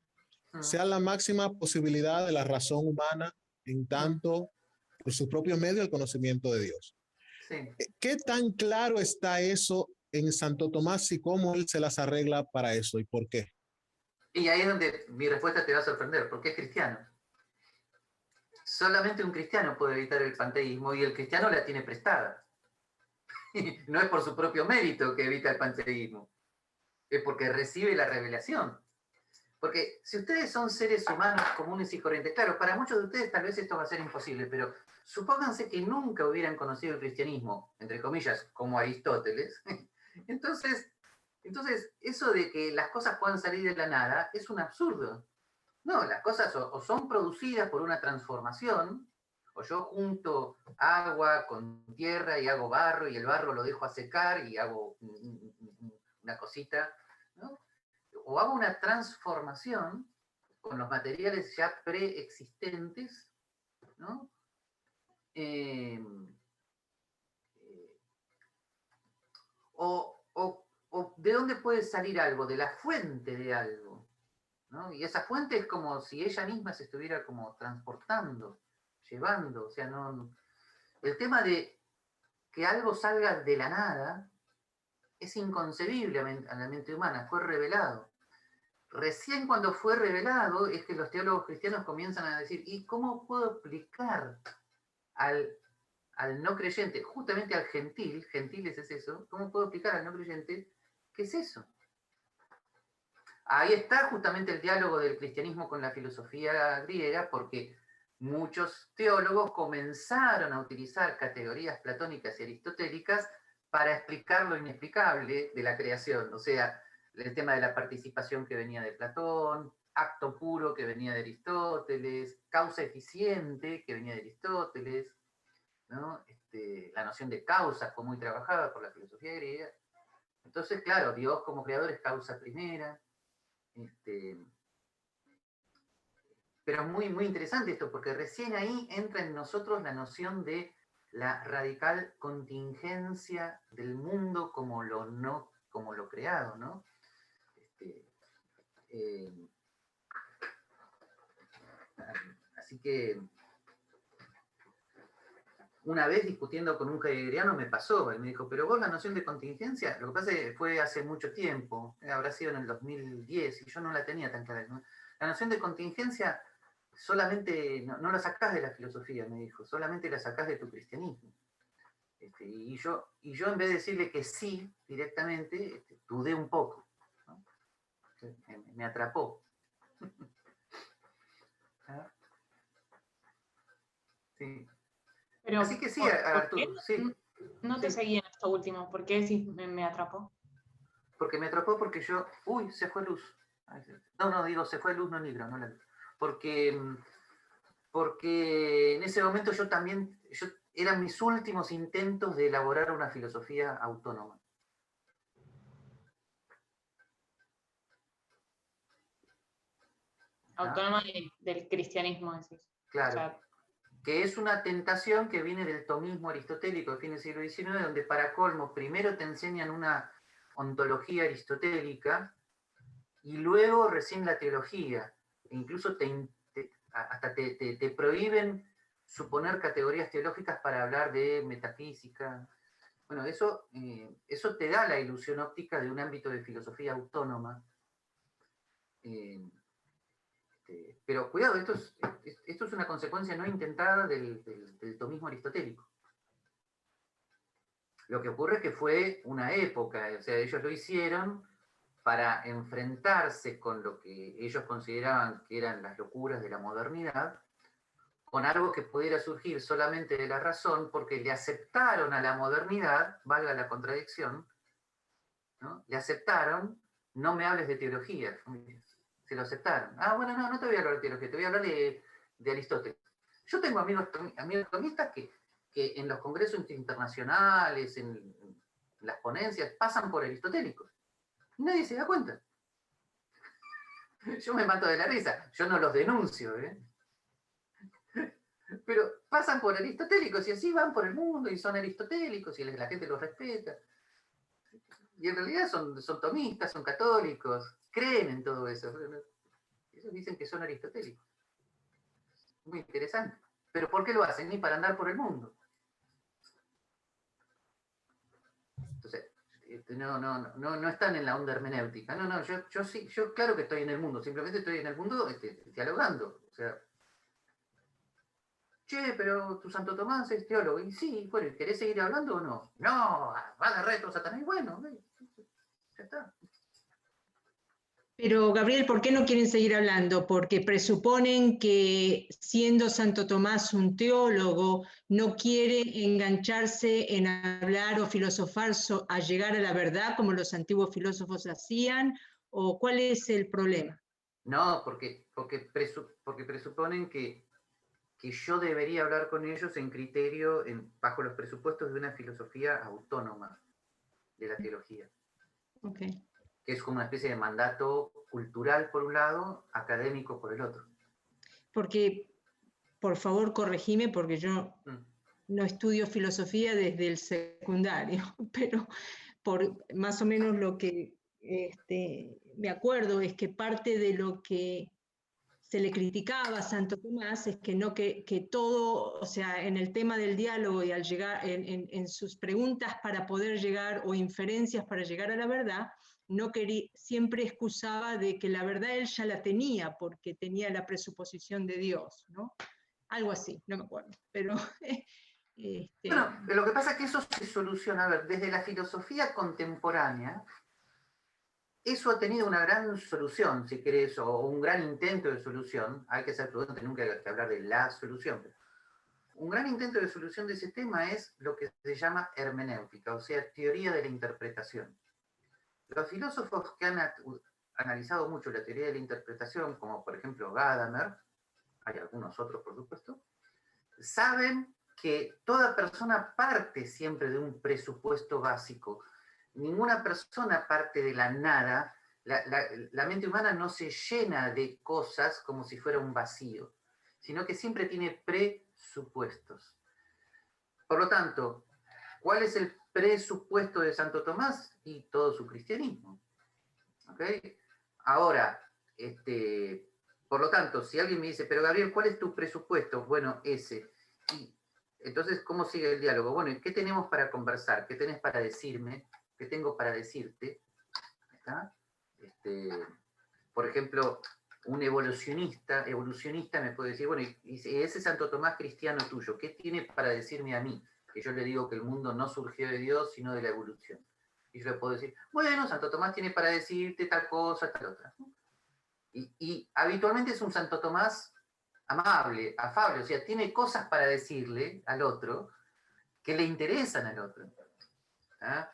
sea la máxima posibilidad de la razón humana en tanto por su propio medio el conocimiento de Dios. Sí. ¿Qué tan claro está eso en Santo Tomás y cómo él se las arregla para eso y por qué? Y ahí es donde mi respuesta te va a sorprender, porque es cristiano. Solamente un cristiano puede evitar el panteísmo y el cristiano la tiene prestada. No es por su propio mérito que evita el panteísmo, es porque recibe la revelación. Porque si ustedes son seres humanos comunes y corrientes, claro, para muchos de ustedes tal vez esto va a ser imposible, pero supónganse que nunca hubieran conocido el cristianismo, entre comillas, como Aristóteles. Entonces, eso de que las cosas puedan salir de la nada es un absurdo. No, las cosas o son producidas por una transformación, o yo junto agua con tierra y hago barro, y el barro lo dejo a secar y hago una cosita, ¿no? O hago una transformación con los materiales ya preexistentes, ¿no? O ¿de dónde puede salir algo? De la fuente de algo, ¿no? Y esa fuente es como si ella misma se estuviera como transportando, llevando, o sea, no... El tema de que algo salga de la nada es inconcebible a la mente humana, fue revelado. Recién cuando fue revelado es que los teólogos cristianos comienzan a decir, ¿y cómo puedo explicar al no creyente, justamente al gentil, gentiles es eso, cómo puedo explicar al no creyente qué es eso? Ahí está justamente el diálogo del cristianismo con la filosofía griega, porque muchos teólogos comenzaron a utilizar categorías platónicas y aristotélicas para explicar lo inexplicable de la creación, o sea, el tema de la participación que venía de Platón, acto puro que venía de Aristóteles, causa eficiente que venía de Aristóteles, ¿no? La noción de causa fue muy trabajada por la filosofía griega. Entonces, claro, Dios como creador es causa primera. Pero es muy, muy interesante esto, porque recién ahí entra en nosotros la noción de la radical contingencia del mundo como lo creado, ¿no? Así que una vez discutiendo con un heideggeriano me pasó, él me dijo, pero vos la noción de contingencia, lo que pasa es que fue hace mucho tiempo, habrá sido en el 2010, y yo no la tenía tan clara, ¿no? La noción de contingencia solamente, no la sacás de la filosofía, me dijo, solamente la sacás de tu cristianismo. Y yo en vez de decirle que sí directamente, dudé un poco, ¿no? Me atrapó. Sí. Pero, así que sí, ¿por Arturo, sí. No te seguí en esto último, ¿por qué sí me atrapó? Porque me atrapó porque yo... Uy, se fue luz. No, digo, se fue luz, no libro, no la luz. Porque en ese momento eran mis últimos intentos de elaborar una filosofía autónoma. Autónoma del cristianismo, decís. Claro. O sea, que es una tentación que viene del tomismo aristotélico de fines del siglo XIX, donde para colmo primero te enseñan una ontología aristotélica y luego recién la teología. E incluso hasta te prohíben suponer categorías teológicas para hablar de metafísica. Bueno, eso te da la ilusión óptica de un ámbito de filosofía autónoma. Pero cuidado, esto es una consecuencia no intentada del tomismo aristotélico. Lo que ocurre es que fue una época, o sea, ellos lo hicieron para enfrentarse con lo que ellos consideraban que eran las locuras de la modernidad, con algo que pudiera surgir solamente de la razón, porque le aceptaron a la modernidad, valga la contradicción, ¿no? Le aceptaron, no me hables de teología, se lo aceptaron. Ah, bueno, no te voy a hablar de teología, te voy a hablar de Aristóteles. Yo tengo amigos tomistas que en los congresos internacionales, en las ponencias, pasan por aristotélicos. Y nadie se da cuenta. Yo me mato de la risa, yo no los denuncio, pero pasan por aristotélicos y así van por el mundo y son aristotélicos y la gente los respeta. Y en realidad son tomistas, son católicos, creen en todo eso. Ellos dicen que son aristotélicos. Muy interesante. Pero ¿por qué lo hacen? Ni para andar por el mundo. Entonces, no están en la onda hermenéutica. No, yo sí, yo claro que estoy en el mundo, simplemente estoy en el mundo dialogando. O sea, che, pero tu Santo Tomás es teólogo. Y sí, bueno, ¿querés seguir hablando o no? No, va a agarrar todo Satanás. Y bueno, ya está. Pero, Gabriel, ¿por qué no quieren seguir hablando? Porque presuponen que siendo Santo Tomás un teólogo, no quiere engancharse en hablar o filosofar a llegar a la verdad como los antiguos filósofos hacían, ¿o cuál es el problema? No, porque presuponen que yo debería hablar con ellos en criterio, bajo los presupuestos de una filosofía autónoma de la teología. Okay. Que es como una especie de mandato cultural por un lado, académico por el otro. Porque, por favor, corregime, porque yo no estudio filosofía desde el secundario, pero por más o menos lo que me acuerdo es que parte de lo que se le criticaba a Santo Tomás es que todo, o sea, en el tema del diálogo y al llegar en sus preguntas para poder llegar o inferencias para llegar a la verdad, siempre excusaba de que la verdad él ya la tenía porque tenía la presuposición de Dios, ¿no? Algo así, no me acuerdo, pero... Bueno, lo que pasa es que eso se soluciona, a ver, desde la filosofía contemporánea, eso ha tenido una gran solución, si querés, o un gran intento de solución. Hay que ser prudente, nunca hay que hablar de la solución. Un gran intento de solución de ese tema es lo que se llama hermenéutica, o sea, teoría de la interpretación. Los filósofos que han analizado mucho la teoría de la interpretación, como por ejemplo Gadamer, hay algunos otros por supuesto, saben que toda persona parte siempre de un presupuesto básico. Ninguna persona parte de la nada. La mente humana no se llena de cosas como si fuera un vacío, sino que siempre tiene presupuestos. Por lo tanto, ¿cuál es el presupuesto de Santo Tomás? Y todo su cristianismo. ¿Okay? Ahora, por lo tanto, si alguien me dice, pero Gabriel, ¿cuál es tu presupuesto? Bueno, ese. Y entonces, ¿cómo sigue el diálogo? Bueno, ¿qué tenemos para conversar? ¿Qué tenés para decirme? ¿Qué tengo para decirte? ¿Está? Por ejemplo, un evolucionista me puede decir, bueno, y ese Santo Tomás cristiano tuyo, ¿qué tiene para decirme a mí? Que yo le digo que el mundo no surgió de Dios, sino de la evolución. Y yo le puedo decir, bueno, Santo Tomás tiene para decirte tal cosa, tal otra. Y habitualmente es un Santo Tomás amable, afable, o sea, tiene cosas para decirle al otro que le interesan al otro. ¿Ah?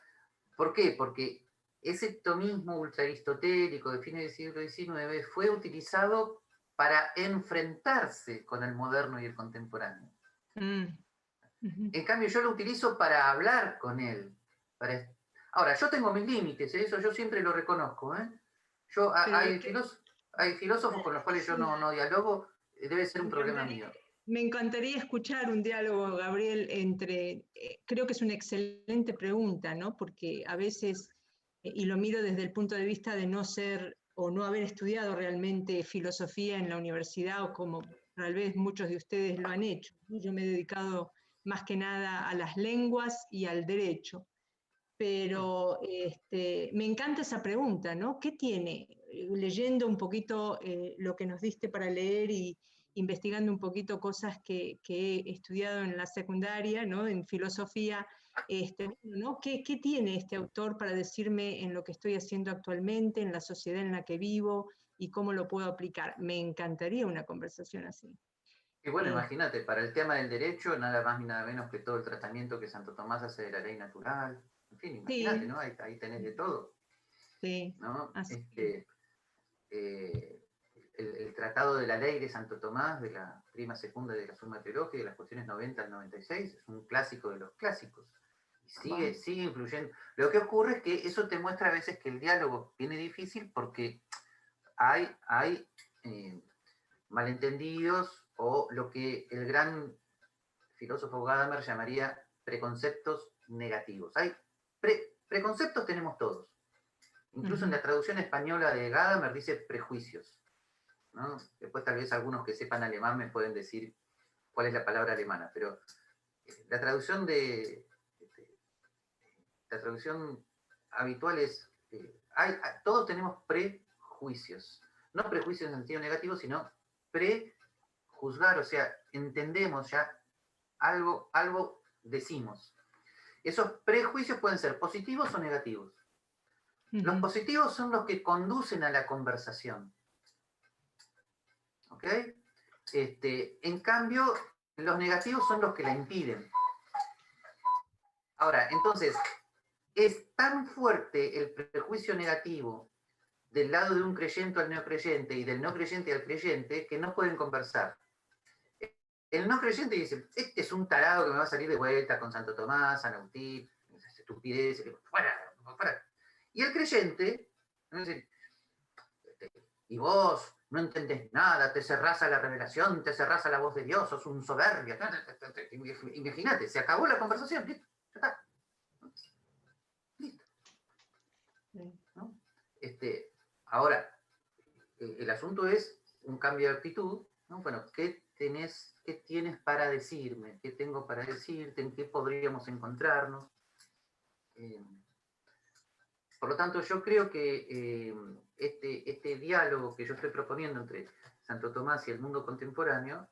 ¿Por qué? Porque ese tomismo ultra-aristotélico de fines del siglo XIX fue utilizado para enfrentarse con el moderno y el contemporáneo. En cambio, yo lo utilizo para hablar con él. Ahora, yo tengo mis límites, eso yo siempre lo reconozco. Hay filósofos con los cuales yo no dialogo, debe ser un problema mío. Me encantaría escuchar un diálogo, Gabriel, creo que es una excelente pregunta, ¿no? Porque a veces y lo miro desde el punto de vista de no ser o no haber estudiado realmente filosofía en la universidad, o como tal vez muchos de ustedes lo han hecho. Yo me he dedicado más que nada a las lenguas y al derecho. Pero me encanta esa pregunta, ¿no? ¿Qué tiene? Leyendo un poquito lo que nos diste para leer y investigando un poquito cosas que he estudiado en la secundaria, ¿no? En filosofía, ¿no? ¿Qué tiene este autor para decirme en lo que estoy haciendo actualmente, en la sociedad en la que vivo y cómo lo puedo aplicar? Me encantaría una conversación así. Y bueno, imagínate, para el tema del derecho, nada más ni nada menos que todo el tratamiento que Santo Tomás hace de la ley natural. En fin, imagínate, ¿no? Ahí tenés de todo. Sí. ¿No? El tratado de la ley de Santo Tomás, de la prima segunda de la Summa Teológica, de las cuestiones 90 al 96, es un clásico de los clásicos. Y sigue influyendo. Lo que ocurre es que eso te muestra a veces que el diálogo viene difícil porque hay malentendidos, o lo que el gran filósofo Gadamer llamaría preconceptos negativos. Hay preconceptos tenemos todos. Incluso en la traducción española de Gadamer dice prejuicios, ¿no? Después tal vez algunos que sepan alemán me pueden decir cuál es la palabra alemana, pero la traducción habitual es todos tenemos prejuicios. No prejuicios en sentido negativo, sino prejuzgar, o sea, entendemos ya algo decimos. Esos prejuicios pueden ser positivos o negativos. Los positivos son los que conducen a la conversación. ¿Ok? En cambio, los negativos son los que la impiden. Ahora, entonces, es tan fuerte el prejuicio negativo del lado de un creyente al no creyente y del no creyente al creyente que no pueden conversar. El no creyente dice, este es un tarado que me va a salir de vuelta con Santo Tomás, San Agustín, estupidez, fuera. Y el creyente, y vos no entendés nada, te cerrás a la revelación, te cerrás a la voz de Dios, sos un soberbio. Imagínate, se acabó la conversación, listo, ya está. Listo. ¿No? Ahora, el asunto es un cambio de actitud, ¿no? Bueno, ¿qué tienes para decirme? ¿Qué tengo para decirte? ¿En qué podríamos encontrarnos? Por lo tanto, yo creo que este diálogo que yo estoy proponiendo entre Santo Tomás y el mundo contemporáneo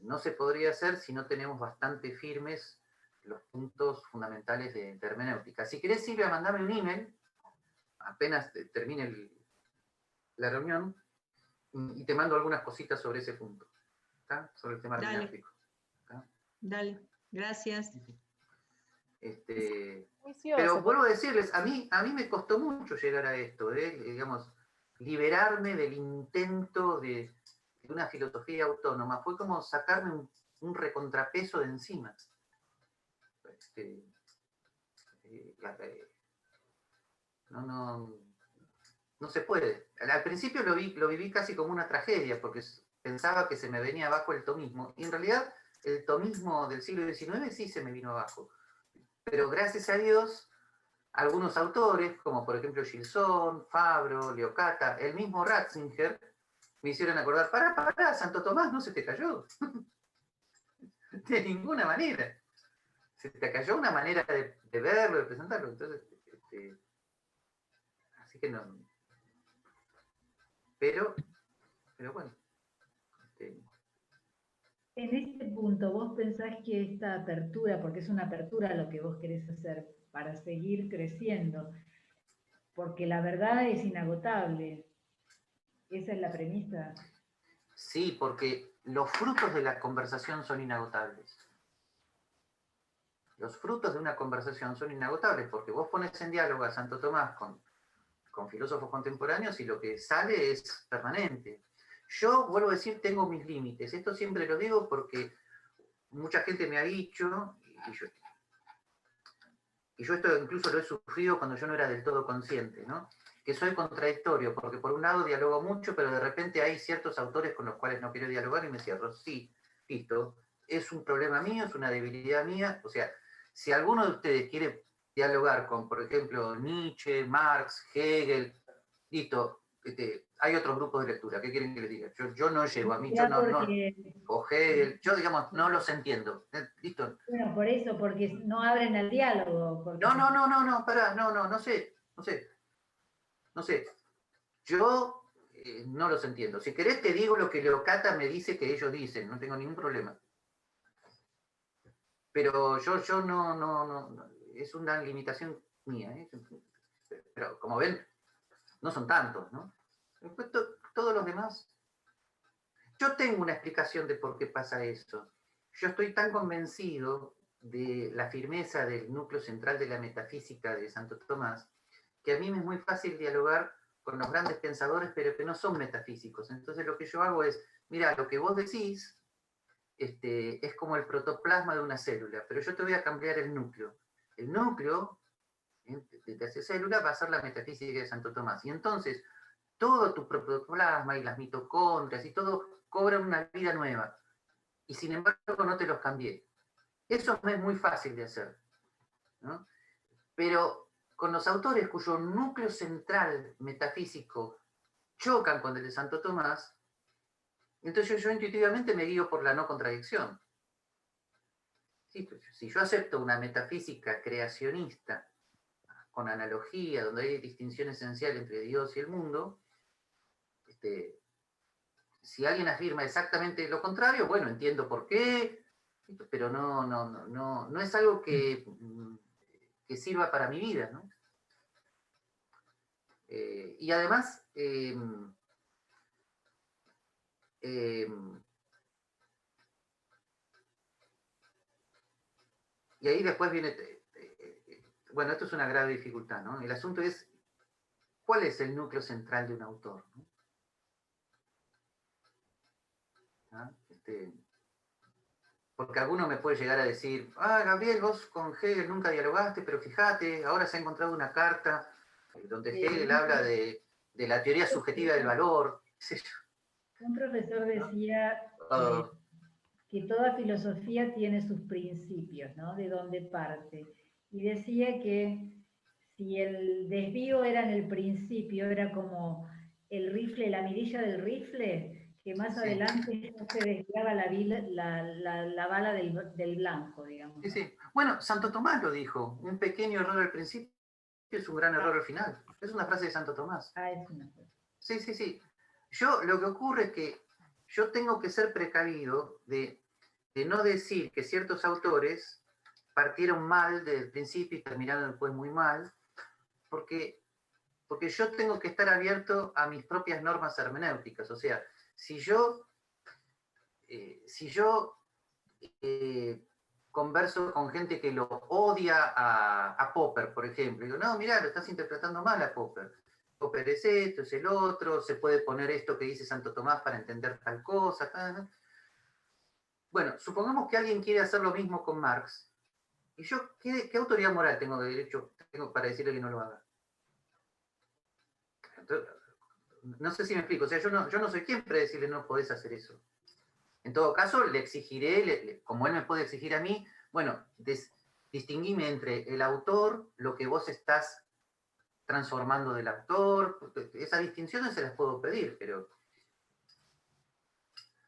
no se podría hacer si no tenemos bastante firmes los puntos fundamentales de hermenéutica. Si querés, Silvia, mandame un email, apenas termine la reunión, y te mando algunas cositas sobre ese punto, ¿tá? Sobre el tema hermenéutico. Dale, gracias. Pero vuelvo a decirles, a mí me costó mucho llegar a esto, digamos, liberarme del intento de una filosofía autónoma. Fue como sacarme un recontrapeso de encima. No se puede. Al principio lo viví casi como una tragedia, porque pensaba que se me venía abajo el tomismo, y en realidad el tomismo del siglo XIX sí se me vino abajo. Pero gracias a Dios, algunos autores, como por ejemplo Gilson, Fabro, Leocata, el mismo Ratzinger, me hicieron acordar, pará, Santo Tomás no se te cayó. De ninguna manera. Se te cayó una manera de verlo, de presentarlo. Entonces, así que no. Pero bueno. En este punto, ¿vos pensás que esta apertura, porque es una apertura lo que vos querés hacer para seguir creciendo, porque la verdad es inagotable? ¿Esa es la premisa? Sí, porque los frutos de la conversación son inagotables. Los frutos de una conversación son inagotables, porque vos pones en diálogo a Santo Tomás con filósofos contemporáneos y lo que sale es permanente. Yo, vuelvo a decir, tengo mis límites. Esto siempre lo digo porque mucha gente me ha dicho, y yo esto incluso lo he sufrido cuando yo no era del todo consciente, ¿no? Que soy contradictorio, porque por un lado dialogo mucho, pero de repente hay ciertos autores con los cuales no quiero dialogar y me cierro. Sí, listo, es un problema mío, es una debilidad mía. O sea, si alguno de ustedes quiere dialogar con, por ejemplo, Nietzsche, Marx, Hegel, listo, hay otros grupos de lectura, ¿qué quieren que les diga? Yo no llego a mí, yo no, o Hegel, yo digamos, no los entiendo, listo. Bueno, por eso, porque no abren al diálogo. Porque... No, pará, no sé. Yo no los entiendo. Si querés te digo lo que Leocata me dice que ellos dicen, no tengo ningún problema. Pero yo no, es una limitación mía, ¿eh? Pero como ven, no son tantos, ¿no? Después todos los demás. Yo tengo una explicación de por qué pasa eso. Yo estoy tan convencido de la firmeza del núcleo central de la metafísica de Santo Tomás, que a mí me es muy fácil dialogar con los grandes pensadores, pero que no son metafísicos. Entonces lo que yo hago es, mira, lo que vos decís es como el protoplasma de una célula, pero yo te voy a cambiar el núcleo. El núcleo de esa célula va a ser la metafísica de Santo Tomás. Y entonces todo tu protoplasma y las mitocondrias y todo cobran una vida nueva. Y sin embargo no te los cambié. Eso me es muy fácil de hacer, ¿no? Pero con los autores cuyo núcleo central metafísico chocan con el de Santo Tomás, entonces yo intuitivamente me guío por la no contradicción. Sí, pues, si yo acepto una metafísica creacionista con analogía, donde hay distinción esencial entre Dios y el mundo, si alguien afirma exactamente lo contrario, bueno, entiendo por qué, pero no es algo que sirva para mi vida, ¿no? Y además, y ahí después viene, bueno, esto es una grave dificultad, ¿no? El asunto es, ¿cuál es el núcleo central de un autor? ¿No? ¿Ah? Porque alguno me puede llegar a decir, Gabriel, vos con Hegel nunca dialogaste, pero fíjate, ahora se ha encontrado una carta donde Hegel habla de la teoría subjetiva del valor. Un profesor decía que toda filosofía tiene sus principios, ¿no? De dónde parte. Y decía que si el desvío era en el principio, era como el rifle, la mirilla del rifle, que más adelante ya se desviaba la bala del blanco, digamos. Sí. Bueno, Santo Tomás lo dijo, un pequeño error al principio es un gran error al final. Es una frase de Santo Tomás. Es una frase. Sí. Lo que ocurre es que yo tengo que ser precavido de no decir que ciertos autores partieron mal desde el principio y terminaron después muy mal, porque yo tengo que estar abierto a mis propias normas hermenéuticas. O sea, si yo converso con gente que lo odia a Popper, por ejemplo, y digo, no, mirá, lo estás interpretando mal a Popper. Popper es esto, es el otro, se puede poner esto que dice Santo Tomás para entender tal cosa. Tal. Bueno, supongamos que alguien quiere hacer lo mismo con Marx. ¿Y yo qué autoridad moral tengo para decirle que no lo haga? Entonces, no sé si me explico. O sea, yo no soy quien para decirle no podés hacer eso. En todo caso, le exigiré, como él me puede exigir a mí, bueno, distinguime entre el autor, lo que vos estás transformando del autor. Esas distinciones se las puedo pedir, pero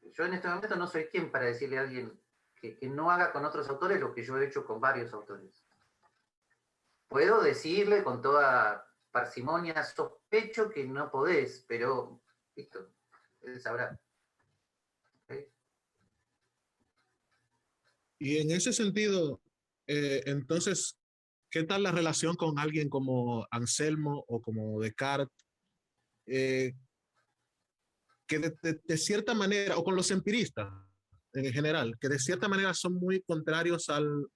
yo en este momento no soy quien para decirle a alguien que no haga con otros autores lo que yo he hecho con varios autores. Puedo decirle con toda parsimonia, sospecho que no podés, pero listo, él sabrá. ¿Okay? Y en ese sentido, entonces, ¿qué tal la relación con alguien como Anselmo o como Descartes? Que de cierta manera, o con los empiristas en general, que de cierta manera son muy contrarios al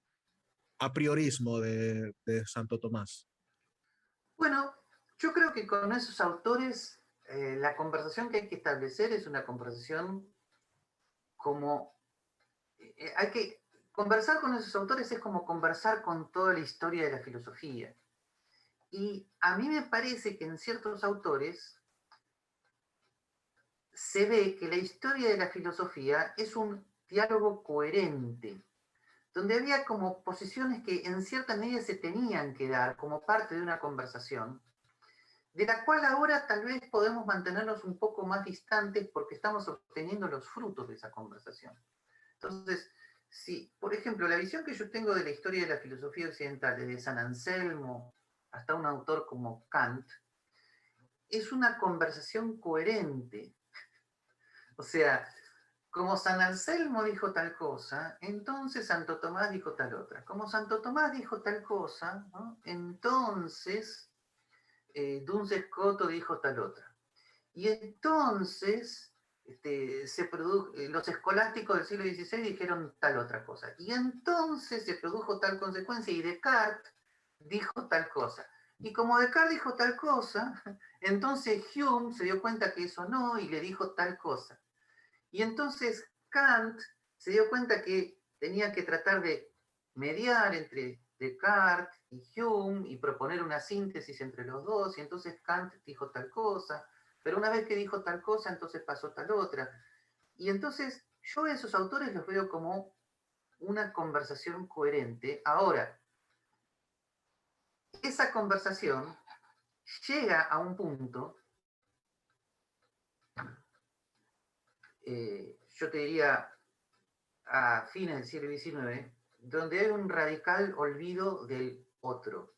a priorismo de Santo Tomás. Bueno, yo creo que con esos autores la conversación que hay que establecer es una conversación como... hay que conversar con esos autores es como conversar con toda la historia de la filosofía. Y a mí me parece que en ciertos autores se ve que la historia de la filosofía es un diálogo coherente. donde había como posiciones que en cierta medida se tenían que dar como parte de una conversación, de la cual ahora tal vez podemos mantenernos un poco más distantes porque estamos obteniendo los frutos de esa conversación. Entonces, si, por ejemplo, la visión que yo tengo de la historia de la filosofía occidental, desde San Anselmo hasta un autor como Kant, es una conversación coherente. O sea, como San Anselmo dijo tal cosa, entonces Santo Tomás dijo tal otra. Como Santo Tomás dijo tal cosa, ¿no? Entonces Duns Scoto dijo tal otra. Y entonces los escolásticos del siglo XVI dijeron tal otra cosa. Y entonces se produjo tal consecuencia y Descartes dijo tal cosa. Y como Descartes dijo tal cosa, entonces Hume se dio cuenta que eso no y le dijo tal cosa. Y entonces Kant se dio cuenta que tenía que tratar de mediar entre Descartes y Hume y proponer una síntesis entre los dos, y entonces Kant dijo tal cosa, pero una vez que dijo tal cosa, entonces pasó tal otra. Y entonces yo a esos autores los veo como una conversación coherente. Ahora, esa conversación llega a un punto, yo te diría, a fines del siglo XIX, donde hay un radical olvido del otro.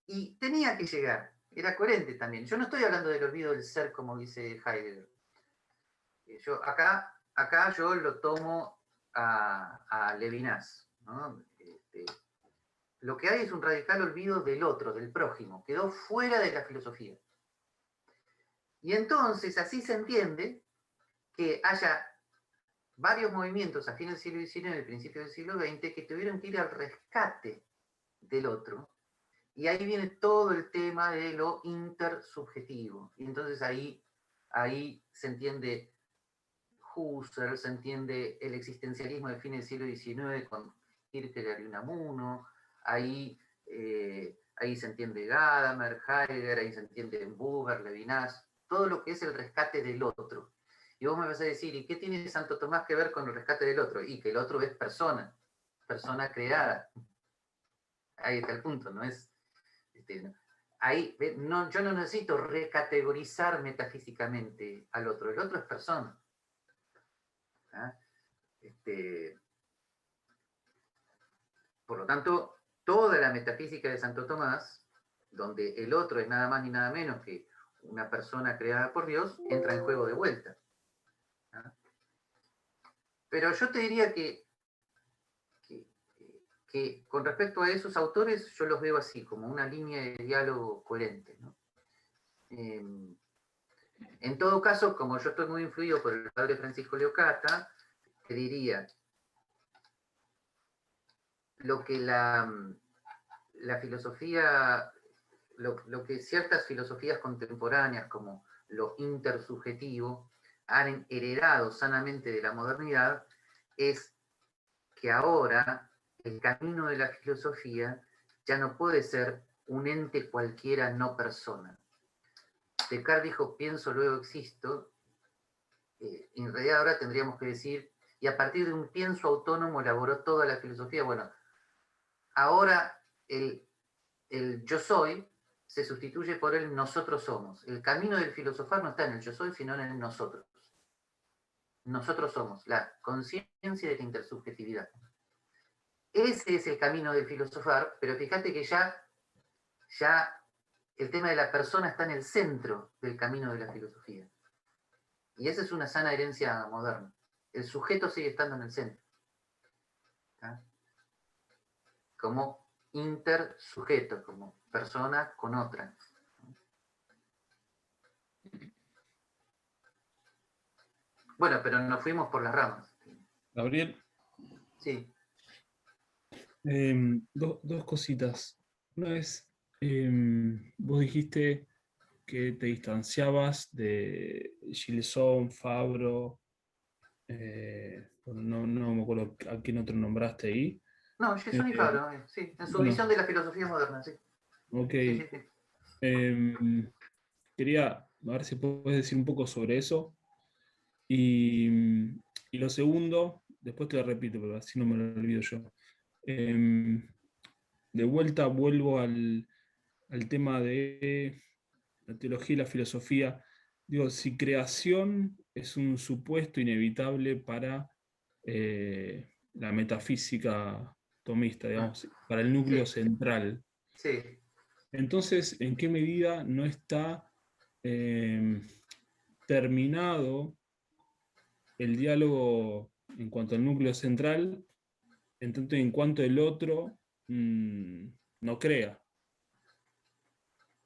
Y tenía que llegar, era coherente también. Yo no estoy hablando del olvido del ser, como dice Heidegger. Acá yo lo tomo a Levinas, ¿no? Lo que hay es un radical olvido del otro, del prójimo, quedó fuera de la filosofía. Y entonces así se entiende que haya varios movimientos a fines del siglo XIX y principios del siglo XX que tuvieron que ir al rescate del otro, y ahí viene todo el tema de lo intersubjetivo. Y entonces ahí se entiende Husserl, se entiende el existencialismo de fines del siglo XIX con Kierkegaard y Unamuno, ahí se entiende Gadamer, Heidegger, ahí se entiende Buber, Levinas, todo lo que es el rescate del otro. Y vos me vas a decir, ¿y qué tiene Santo Tomás que ver con el rescate del otro? Y que el otro es persona creada. Ahí está el punto, ¿no es? Yo no necesito recategorizar metafísicamente al otro, el otro es persona. ¿Ah? Por lo tanto, toda la metafísica de Santo Tomás, donde el otro es nada más ni nada menos que una persona creada por Dios, entra en juego de vuelta. ¿Ah? Pero yo te diría que con respecto a esos autores, yo los veo así, como una línea de diálogo coherente, ¿no? En todo caso, como yo estoy muy influido por el padre Francisco Leocata, te diría, lo que la filosofía, lo que ciertas filosofías contemporáneas, como lo intersubjetivo, han heredado sanamente de la modernidad, es que ahora el camino de la filosofía ya no puede ser un ente cualquiera, no persona. Descartes dijo, pienso, luego existo. En realidad ahora tendríamos que decir, y a partir de un pienso autónomo elaboró toda la filosofía. Bueno, ahora el yo soy se sustituye por el nosotros somos. El camino del filosofar no está en el yo soy, sino en el nosotros. Nosotros somos, la conciencia de la intersubjetividad. Ese es el camino del filosofar, pero fíjate que ya el tema de la persona está en el centro del camino de la filosofía. Y esa es una sana herencia moderna. El sujeto sigue estando en el centro. ¿Ah? Como intersujeto, como persona con otra. Bueno, pero nos fuimos por las ramas. Gabriel. Sí. Dos cositas. Una vez, vos dijiste que te distanciabas de Gilson, Fabro, no me acuerdo a quién otro nombraste ahí. No, Gilson y Fabro, sí, en su visión de la filosofía moderna, sí. Ok. Sí. Quería ver si puedes decir un poco sobre eso. Y lo segundo, después te lo repito, pero así no me lo olvido yo. De vuelta vuelvo al tema de la teología y la filosofía. Digo, si creación es un supuesto inevitable para la metafísica tomista, digamos, para el núcleo central. Sí. Entonces, ¿en qué medida no está terminado el diálogo en cuanto al núcleo central, en tanto y en cuanto el otro no crea?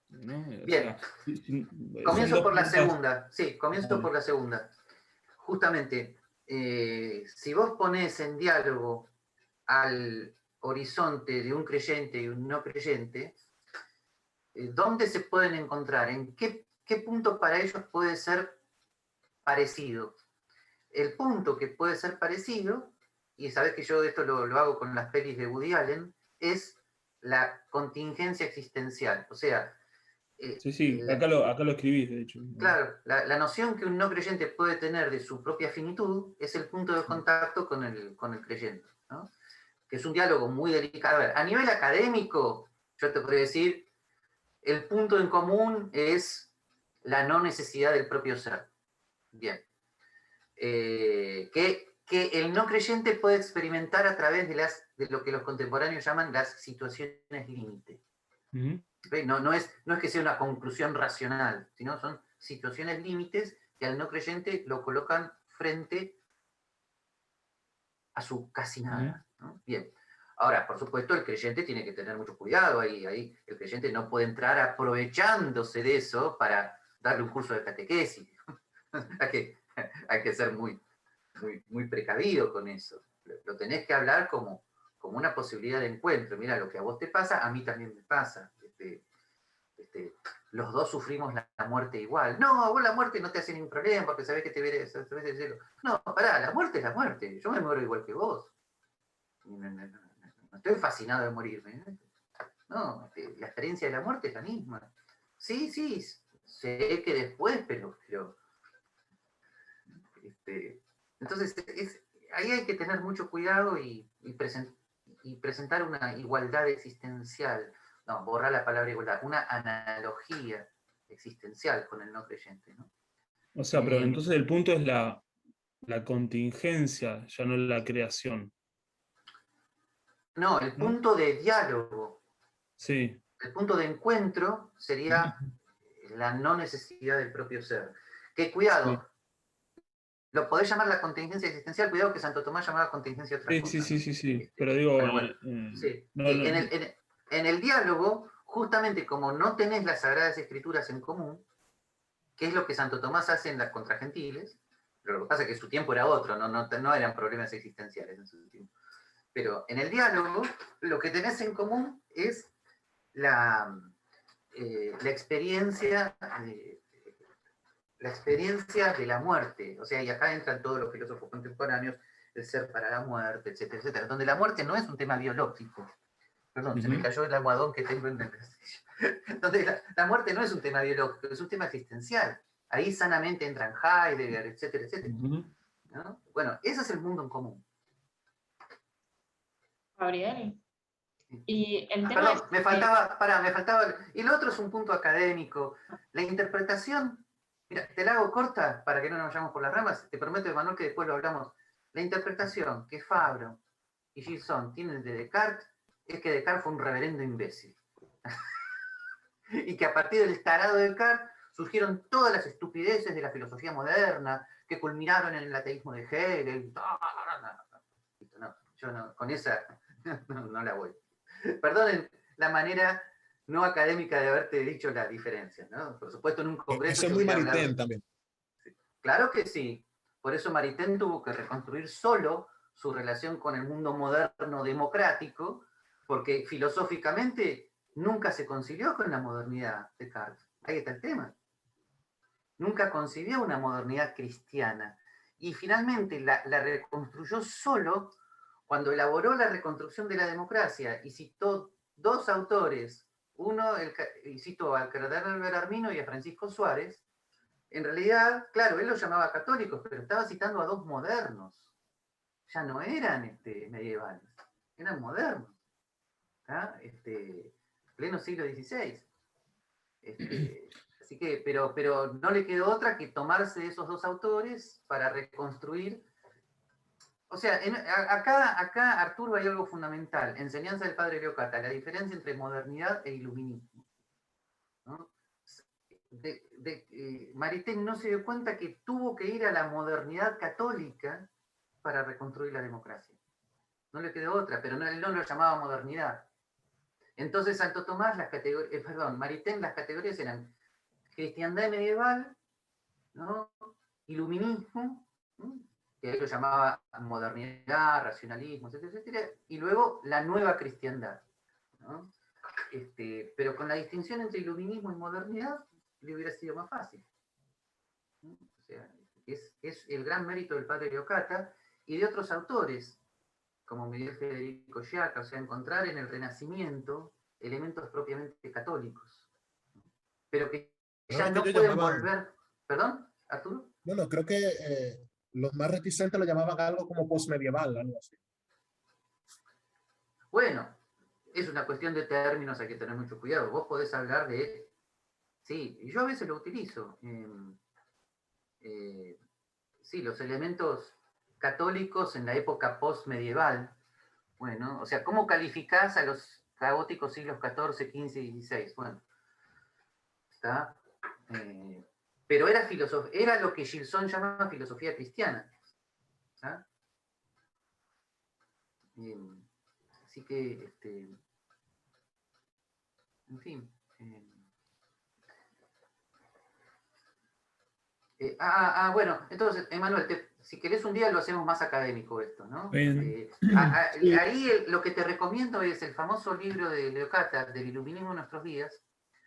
¿No? O Bien. sea, Comienzo por la puntas. segunda. Sí, comienzo por la segunda. Justamente, si vos ponés en diálogo al horizonte de un creyente y un no creyente, ¿dónde se pueden encontrar? ¿En qué punto para ellos puede ser parecido? El punto que puede ser parecido, y sabés que yo esto lo hago con las pelis de Woody Allen, es la contingencia existencial. O sea, sí, acá lo escribís, de hecho. Claro, la noción que un no creyente puede tener de su propia finitud es el punto de contacto con el creyente, ¿no? Que es un diálogo muy delicado. A ver, a nivel académico, yo te podría decir, el punto en común es la no necesidad del propio ser. Bien. Que el no creyente puede experimentar a través de lo que los contemporáneos llaman las situaciones límite. No es que sea una conclusión racional, sino son situaciones límites que al no creyente lo colocan frente a su casi nada, ¿no? Bien. Ahora, por supuesto, el creyente tiene que tener mucho cuidado ahí el creyente no puede entrar aprovechándose de eso para darle un curso de catequesis. hay que ser muy precavido con eso. Lo tenés que hablar como una posibilidad de encuentro. Mira, lo que a vos te pasa, a mí también me pasa. Los dos sufrimos la muerte igual. No, vos la muerte no te hace ningún problema porque sabés que te ves del cielo. No, pará, la muerte es la muerte. Yo me muero igual que vos. No estoy fascinado de morirme. No, la experiencia de la muerte es la misma. Sí, sé que después, pero entonces, ahí hay que tener mucho cuidado y presentar una igualdad existencial. No, borrar la palabra igualdad, una analogía existencial con el no creyente, ¿no? O sea, pero entonces el punto es la contingencia, ya no la creación. No, el punto de diálogo. Sí. El punto de encuentro sería la no necesidad del propio ser. Que cuidado, lo podés llamar la contingencia existencial, cuidado que Santo Tomás llamaba contingencia otra cosa. Sí. Pero digo... En el diálogo, justamente como no tenés las Sagradas Escrituras en común, que es lo que Santo Tomás hace en las Contragentiles, pero lo que pasa es que su tiempo era otro, no eran problemas existenciales en su tiempo. Pero en el diálogo, lo que tenés en común es la experiencia de la muerte. O sea, y acá entran todos los filósofos contemporáneos, el ser para la muerte, etcétera, etcétera, donde la muerte no es un tema biológico. Perdón, se me cayó el almohadón que tengo en el castillo. Donde la muerte no es un tema biológico, es un tema existencial. Ahí sanamente entran Heidegger, etcétera, etcétera. ¿No? Bueno, ese es el mundo en común. Gabriel. Y el tema perdón, me faltaba. Y lo otro es un punto académico. La interpretación, mira, te la hago corta para que no nos vayamos por las ramas. Te prometo, Emanuel, que después lo hablamos. La interpretación que Fabro y Gilson tienen de Descartes es que Descartes fue un reverendo imbécil. Y que a partir del tarado de Descartes surgieron todas las estupideces de la filosofía moderna que culminaron en el ateísmo de Hegel. No, yo no, con esa no la voy. Perdonen la manera no académica de haberte dicho la diferencia, ¿no? Por supuesto, en un congreso... Eso es muy Maritain también. Claro que sí. Por eso Maritain tuvo que reconstruir solo su relación con el mundo moderno democrático, porque filosóficamente nunca se concilió con la modernidad de Descartes. Ahí está el tema. Nunca concibió una modernidad cristiana. Y finalmente la reconstruyó solo cuando elaboró la reconstrucción de la democracia y citó dos autores, citó al cardenal Bellarmino y a Francisco Suárez. En realidad, claro, él los llamaba católicos, pero estaba citando a dos modernos. ya no eran medievales, eran modernos. Pleno siglo XVI. Así que, pero no le quedó otra que tomarse de esos dos autores para reconstruir. O sea, acá, Arturo, hay algo fundamental. Enseñanza del padre Leocata, la diferencia entre modernidad e iluminismo, ¿no? Maritain no se dio cuenta que tuvo que ir a la modernidad católica para reconstruir la democracia. No le quedó otra, pero él no lo llamaba modernidad. Entonces, Santo Tomás, Maritain, las categorías eran cristiandad medieval, ¿no? Iluminismo, ¿no? Que él lo llamaba modernidad, racionalismo, etcétera, etcétera, y luego la nueva cristiandad, ¿no? Pero con la distinción entre iluminismo y modernidad, le hubiera sido más fácil, ¿no? O sea, es el gran mérito del padre Leocata y de otros autores, como Miguel Federico Giaca, o sea, encontrar en el Renacimiento elementos propiamente católicos, pero que ya no pueden volver. ¿Perdón, Arturo? No, creo que los más reticentes lo llamaban algo como postmedieval, algo así. Bueno, es una cuestión de términos, hay que tener mucho cuidado. Vos podés hablar de... Sí, y yo a veces lo utilizo. Sí, los elementos católicos en la época postmedieval. Bueno, o sea, ¿cómo calificás a los caóticos siglos XIV, XV y XVI? Bueno, está... pero era lo que Gilson llama filosofía cristiana. ¿Ah? Así que, en fin. Bueno, entonces, Emanuel, si querés un día lo hacemos más académico esto, ¿no? Ahí lo que te recomiendo es el famoso libro de Leocata, del Iluminismo en nuestros días,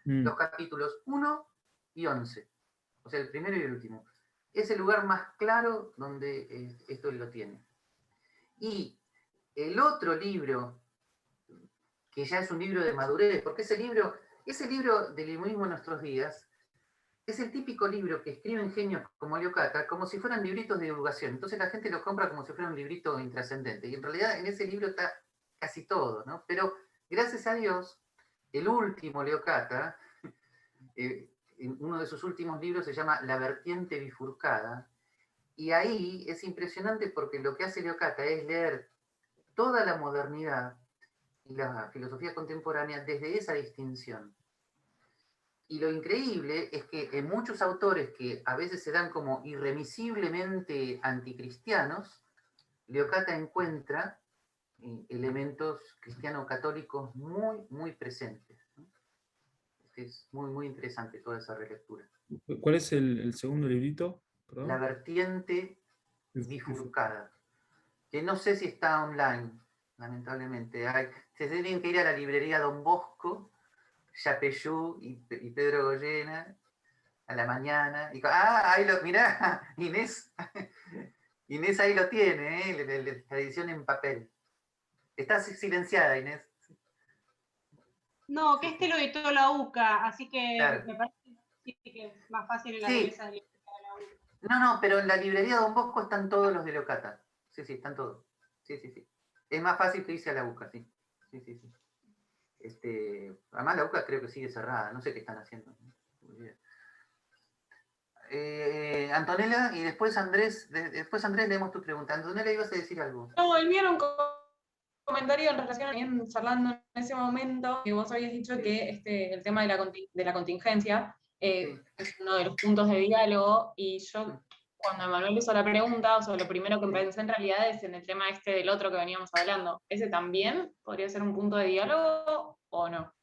los capítulos 1 y 11. O sea, el primero y el último. Es el lugar más claro donde esto lo tiene. Y el otro libro, que ya es un libro de madurez, porque ese libro del iluminismo en nuestros días, es el típico libro que escriben genios como Leocata, como si fueran libritos de divulgación. Entonces la gente lo compra como si fuera un librito intrascendente. Y en realidad en ese libro está casi todo, ¿no? Pero gracias a Dios, el último Leocata, uno de sus últimos libros se llama La vertiente bifurcada, y ahí es impresionante porque lo que hace Leocata es leer toda la modernidad y la filosofía contemporánea desde esa distinción. Y lo increíble es que en muchos autores que a veces se dan como irremisiblemente anticristianos, Leocata encuentra elementos cristiano-católicos muy, muy presentes, ¿no? Es muy, muy interesante toda esa relectura. ¿Cuál es el segundo librito? ¿Perdón? La vertiente bifurcada, que no sé si está online, lamentablemente. Se tienen que ir a la librería Don Bosco, Yapeyú y Pedro Goyena a la mañana. Ahí mirá, Inés. Inés ahí lo tiene, la edición en papel. Está silenciada, Inés. No, que lo editó la UCA, así que claro. Me parece que es más fácil en la cabeza de la UCA. No, pero en la librería Don Bosco están todos los de Leocata. Sí, están todos. Sí. Es más fácil que irse a la UCA, sí. Sí. Además la UCA creo que sigue cerrada, no sé qué están haciendo. Antonella, y después Andrés leemos tu pregunta. Antonella, ibas a decir algo. No, el mío era un comentario en relación a charlando en ese momento, que vos habías dicho que el tema de la contingencia es uno de los puntos de diálogo, y yo cuando Emanuel hizo la pregunta, o sea, lo primero que pensé en realidad es en el tema del otro que veníamos hablando. ¿Ese también podría ser un punto de diálogo o no?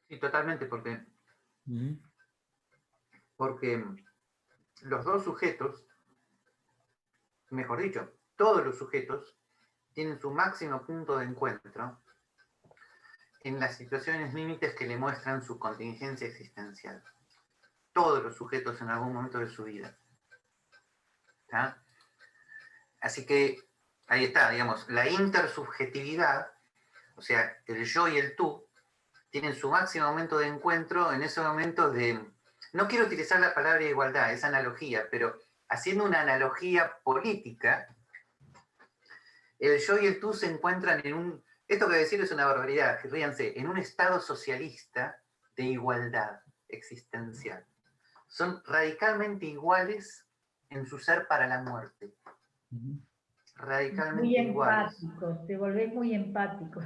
Sí, totalmente, porque los dos sujetos, mejor dicho, todos los sujetos tienen su máximo punto de encuentro en las situaciones límites que le muestran su contingencia existencial. Todos los sujetos en algún momento de su vida. ¿Está? Así que ahí está, digamos, la intersubjetividad, o sea, el yo y el tú, tienen su máximo momento de encuentro en ese momento de... No quiero utilizar la palabra igualdad, esa analogía, pero haciendo una analogía política, El yo y el tú se encuentran en un... Esto que voy a decir es una barbaridad, ríanse, en un estado socialista de igualdad existencial. Son radicalmente iguales en su ser para la muerte. Radicalmente muy iguales. empáticos, te volvés muy empático.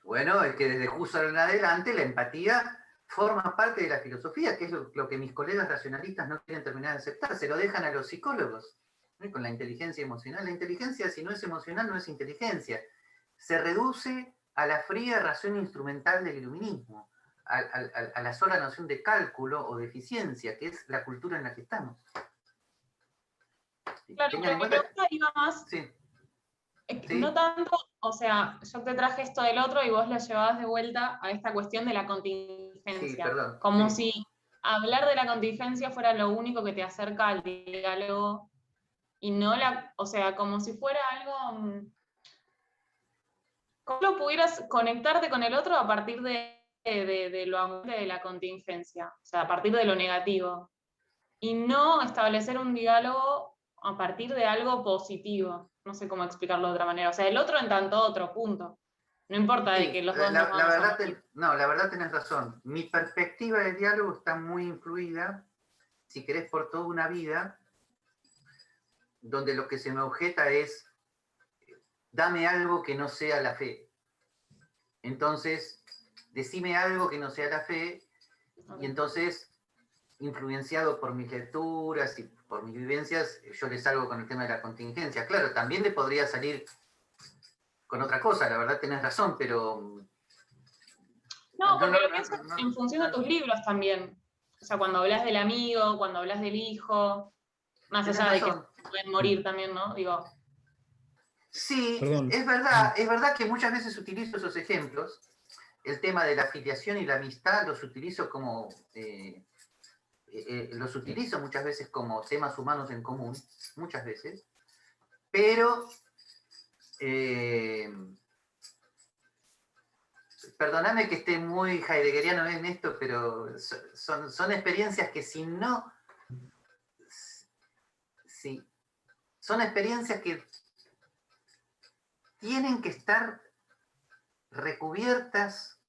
Bueno, es que desde Husserl en adelante la empatía forma parte de la filosofía, que es lo que mis colegas racionalistas no quieren terminar de aceptar, se lo dejan a los psicólogos, ¿no? Con la inteligencia emocional. La inteligencia, si no es emocional, no es inteligencia. Se reduce a la fría razón instrumental del iluminismo, a la sola noción de cálculo o de eficiencia, que es la cultura en la que estamos. Claro, pero mi pregunta iba más, sí. No tanto, o sea, yo te traje esto del otro y vos lo llevabas de vuelta a esta cuestión de la contingencia. Sí, perdón. Como si hablar de la contingencia fuera lo único que te acerca al diálogo y no o sea, como si fuera algo, ¿cómo pudieras conectarte con el otro a partir de lo de la contingencia? O sea, a partir de lo negativo. Y no establecer un diálogo a partir de algo positivo. No sé cómo explicarlo de otra manera. O sea, el otro en tanto otro, punto. No importa de que los dos nos vamos a morir. No, la verdad tenés razón. Mi perspectiva de diálogo está muy influida, si querés, por toda una vida, donde lo que se me objeta es, dame algo que no sea la fe. Entonces, decime algo que no sea la fe, y entonces, influenciado por mis lecturas y por mis vivencias, yo le salgo con el tema de la contingencia. Claro, también le podría salir con otra cosa, la verdad tenés razón, pero... No, porque lo pienso en función de tus libros también. O sea, cuando hablas del amigo, cuando hablas del hijo, más allá de que pueden morir también, ¿no? Digo... Sí, es verdad que muchas veces utilizo esos ejemplos. El tema de la afiliación y la amistad los utilizo como... los utilizo muchas veces como temas humanos en común, muchas veces, pero perdóname que esté muy heideggeriano en esto, pero son experiencias que son experiencias que tienen que estar recubiertas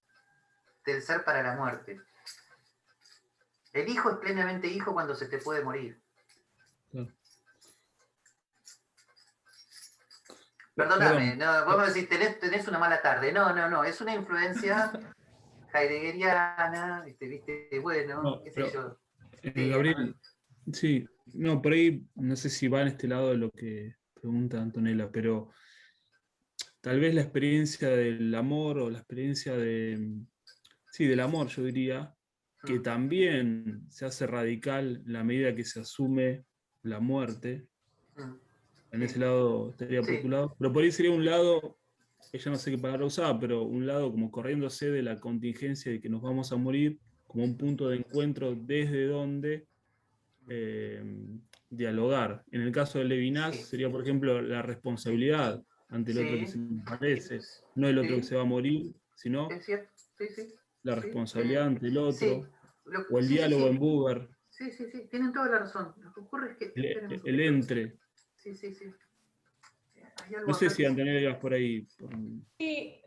del ser para la muerte. El hijo es plenamente hijo cuando se te puede morir. Perdóname, no, vos me decís, tenés una mala tarde. No, es una influencia heideggeriana, ¿viste? Bueno, qué sé yo. Gabriel, sí, no, por ahí no sé si va en este lado de lo que pregunta Antonella, pero tal vez la experiencia del amor o la experiencia del amor, yo diría, que también se hace radical en la medida que se asume la muerte. En ese lado estaría por tu lado. Pero por ahí sería un lado, que ya no sé qué palabra usaba, pero un lado como corriéndose de la contingencia de que nos vamos a morir, como un punto de encuentro desde donde dialogar. En el caso de Levinas sería, por ejemplo, la responsabilidad ante el otro que se nos parece, no el otro que se va a morir, sino la responsabilidad ante el otro, o el diálogo en Buber. Sí, tienen toda la razón. Lo que ocurre es que... El entre. Sí. No sé si Antonella ibas por ahí. Sí,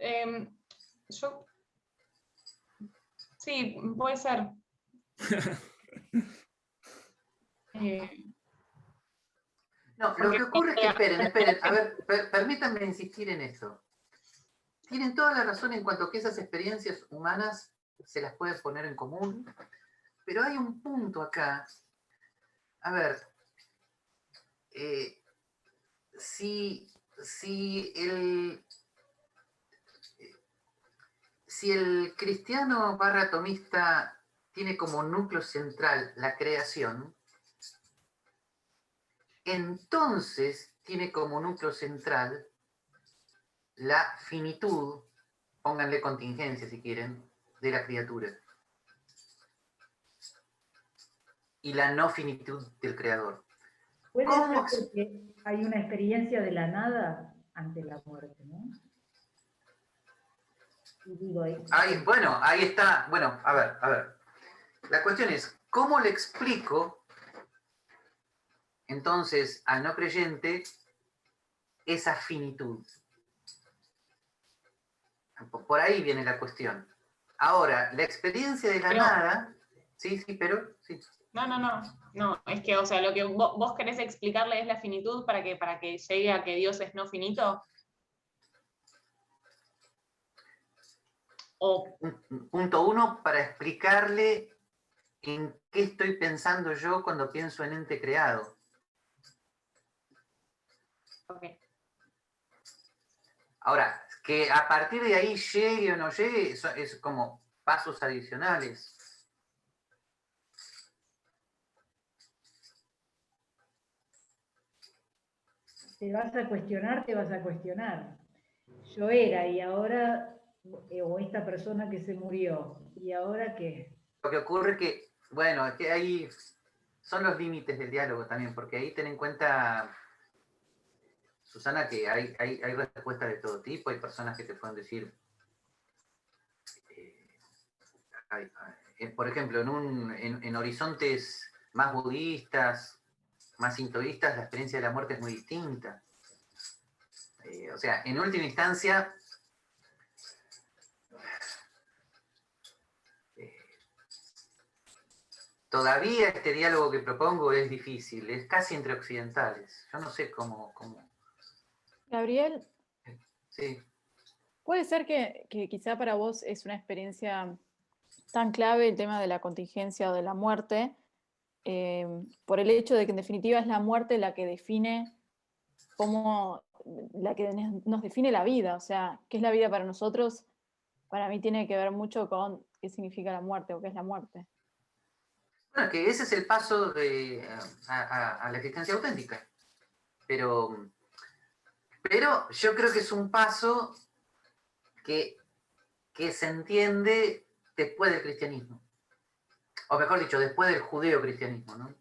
yo... Sí, puede ser. No, lo que ocurre es que, esperen, a ver, permítanme insistir en esto. Tienen toda la razón en cuanto a que esas experiencias humanas se las puede poner en común, pero hay un punto acá. A ver, si el cristiano barra atomista tiene como núcleo central la creación, entonces tiene como núcleo central la finitud, pónganle contingencia si quieren, de la criatura. Y la no finitud del creador. Puede ser porque hay una experiencia de la nada ante la muerte, ¿no? Y digo, bueno, ahí está. Bueno, a ver. La cuestión es, ¿cómo le explico entonces al no creyente esa finitud. Por ahí viene la cuestión. Ahora, la experiencia de la nada, sí, pero, sí. No, es que, o sea, lo que vos querés explicarle es la finitud para que llegue a que Dios es no finito. O... Punto 1, para explicarle en qué estoy pensando yo cuando pienso en ente creado. Okay. Ahora, que a partir de ahí llegue o no llegue, eso es como pasos adicionales. Te vas a cuestionar. Yo era y ahora, o esta persona que se murió, ¿y ahora qué? Lo que ocurre que, bueno, es que ahí son los límites del diálogo también, porque ahí ten en cuenta, Susana, que hay respuestas de todo tipo, hay personas que te pueden decir, por ejemplo, en horizontes más budistas, más sintoístas, la experiencia de la muerte es muy distinta. O sea, en última instancia, todavía este diálogo que propongo es difícil, es casi entre occidentales. Yo no sé cómo... Gabriel, Sí. puede ser que quizá para vos es una experiencia tan clave el tema de la contingencia o de la muerte, por el hecho de que en definitiva es la muerte la que define la que nos define la vida, o sea, qué es la vida para nosotros, para mí tiene que ver mucho con qué significa la muerte o qué es la muerte. Bueno, que ese es el paso a la existencia auténtica. Pero yo creo que es un paso que se entiende después del cristianismo. O mejor dicho, después del judeo-cristianismo, ¿no?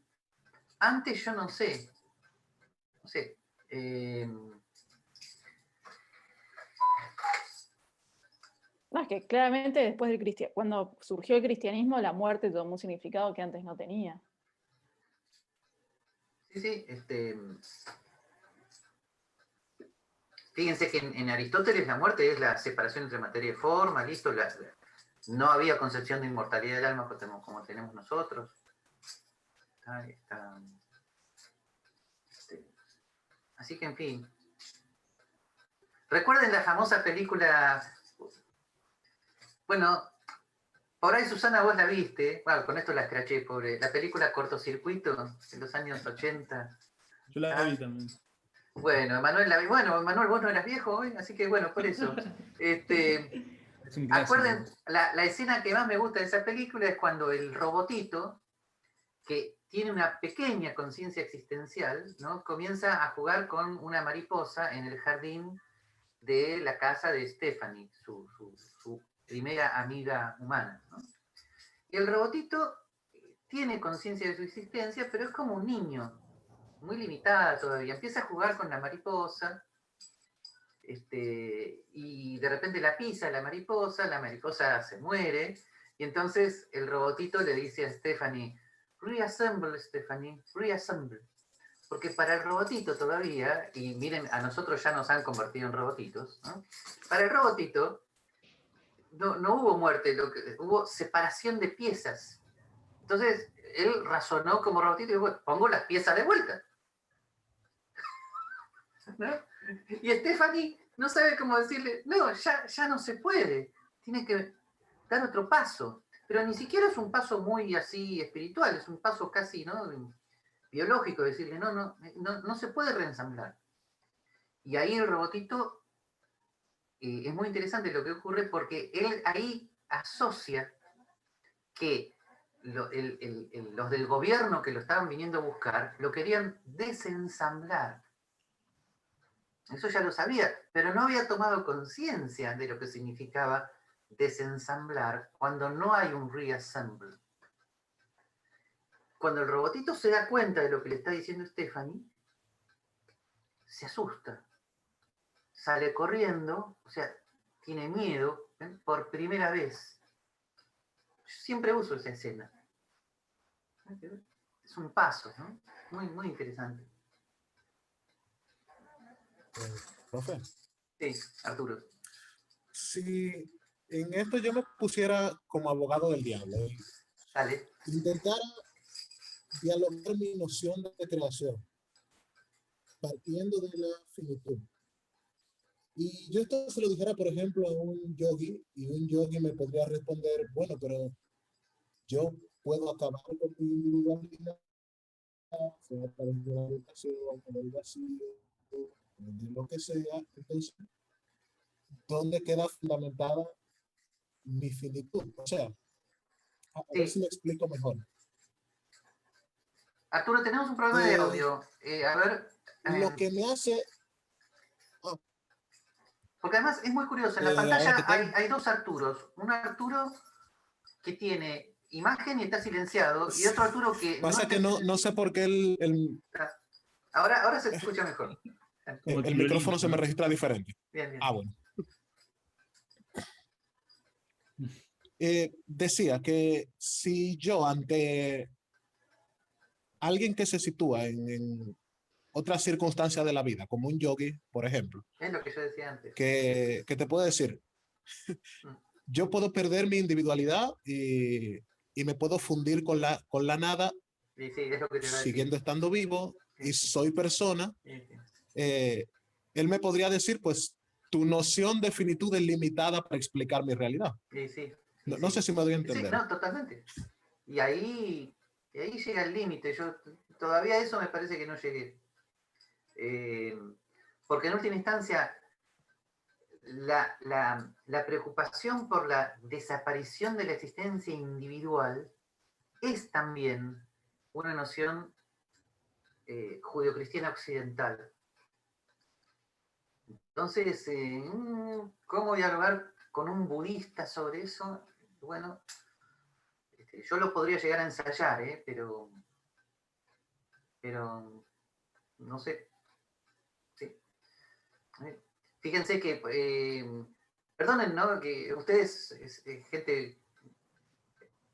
Antes yo no sé. No sé. No, es que claramente después del cuando surgió el cristianismo, la muerte tomó un significado que antes no tenía. Sí, fíjense que en Aristóteles la muerte es la separación entre materia y forma, listo, no había concepción de inmortalidad del alma como tenemos nosotros. Así que, en fin. Recuerden la famosa película, bueno, por ahí Susana vos la viste, bueno, con esto la escraché, pobre, la película Cortocircuito, en los años 80. Yo la vi también. Bueno, Emanuel la vi, bueno, Emanuel, vos no eras viejo hoy, así que bueno, por eso. Acuerden, la escena que más me gusta de esa película es cuando el robotito, que tiene una pequeña conciencia existencial, ¿no? Comienza a jugar con una mariposa en el jardín de la casa de Stephanie, su primera amiga humana, ¿no? Y el robotito tiene conciencia de su existencia, pero es como un niño, muy limitada todavía. Empieza a jugar con la mariposa, y de repente la pisa la mariposa se muere, y entonces el robotito le dice a Stephanie, reassemble, Stephanie, reassemble. Porque para el robotito todavía, y miren, a nosotros ya nos han convertido en robotitos, ¿no? Para el robotito no hubo muerte, hubo separación de piezas. Entonces, él razonó como robotito y dijo, bueno, pongo las piezas de vuelta. ¿No? Y Stephanie no sabe cómo decirle, no, ya no se puede, tiene que dar otro paso. Pero ni siquiera es un paso muy así espiritual, es un paso casi, ¿no?, biológico, decirle, no se puede reensamblar. Y ahí el robotito, es muy interesante lo que ocurre porque él ahí asocia que los del gobierno que lo estaban viniendo a buscar lo querían desensamblar. Eso ya lo sabía, pero no había tomado conciencia de lo que significaba desensamblar cuando no hay un reassemble. Cuando el robotito se da cuenta de lo que le está diciendo Stephanie, se asusta, sale corriendo, o sea, tiene miedo, ¿ven?, por primera vez. Yo siempre uso esa escena. Es un paso, ¿no? Muy, muy interesante. Profe. Sí, Arturo. Si en esto yo me pusiera como abogado del diablo, Dale. intentara dialogar mi noción de creación, partiendo de la finitud. Y yo esto se lo dijera, por ejemplo, a un yogi, y un yogi me podría responder, bueno, pero yo puedo acabar con mi individualidad, sea a través de la meditación, del vacío, de lo que sea. Entonces, ¿dónde queda fundamentada mi finitud? O sea, a ver si me explico mejor. Arturo, tenemos un problema de audio. A ver. Lo que me hace... Porque además es muy curioso, en la pantalla hay dos Arturos. Un Arturo que tiene imagen y está silenciado, y otro Arturo que... Pasa que no sé por qué el... Ahora se escucha mejor. El micrófono se me registra diferente. Bien, bien. Ah, bueno. Decía que si yo ante alguien que se sitúa en otra circunstancia de la vida, como un yogi, por ejemplo. Es lo que yo decía antes. Que te puedo decir, yo puedo perder mi individualidad y me puedo fundir con la nada, sí, es lo que te siguiendo estando vivo, y soy persona. Él me podría decir, pues, tu noción de finitud es limitada para explicar mi realidad. No sé si me doy a entender. Sí, no, totalmente. Y ahí llega el límite. Yo todavía a eso me parece que no llegué. Porque en última instancia la preocupación por la desaparición de la existencia individual es también una noción judeocristiana occidental. Entonces, ¿cómo dialogar con un budista sobre eso? Bueno, yo lo podría llegar a ensayar, pero no sé. Fíjense que, perdonen, ¿no? Que ustedes, gente,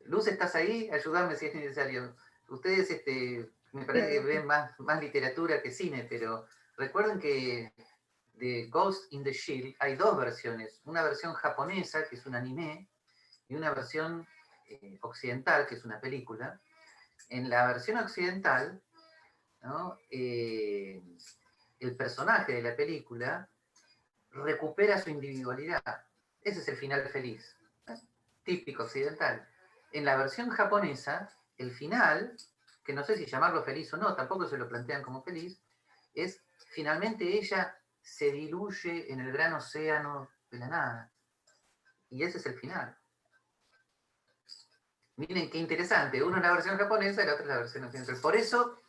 Luz, ¿estás ahí? Ayúdame si es necesario. Ustedes, me parece que ven más literatura que cine, pero recuerden que de Ghost in the Shield hay dos versiones. Una versión japonesa, que es un anime, y una versión occidental, que es una película. En la versión occidental, ¿no? El personaje de la película recupera su individualidad. Ese es el final feliz, típico occidental. En la versión japonesa, el final, que no sé si llamarlo feliz o no, tampoco se lo plantean como feliz, es finalmente ella se diluye en el gran océano de la nada. Y ese es el final. Miren qué interesante, uno es la versión japonesa y la otra es la versión occidental. Por eso,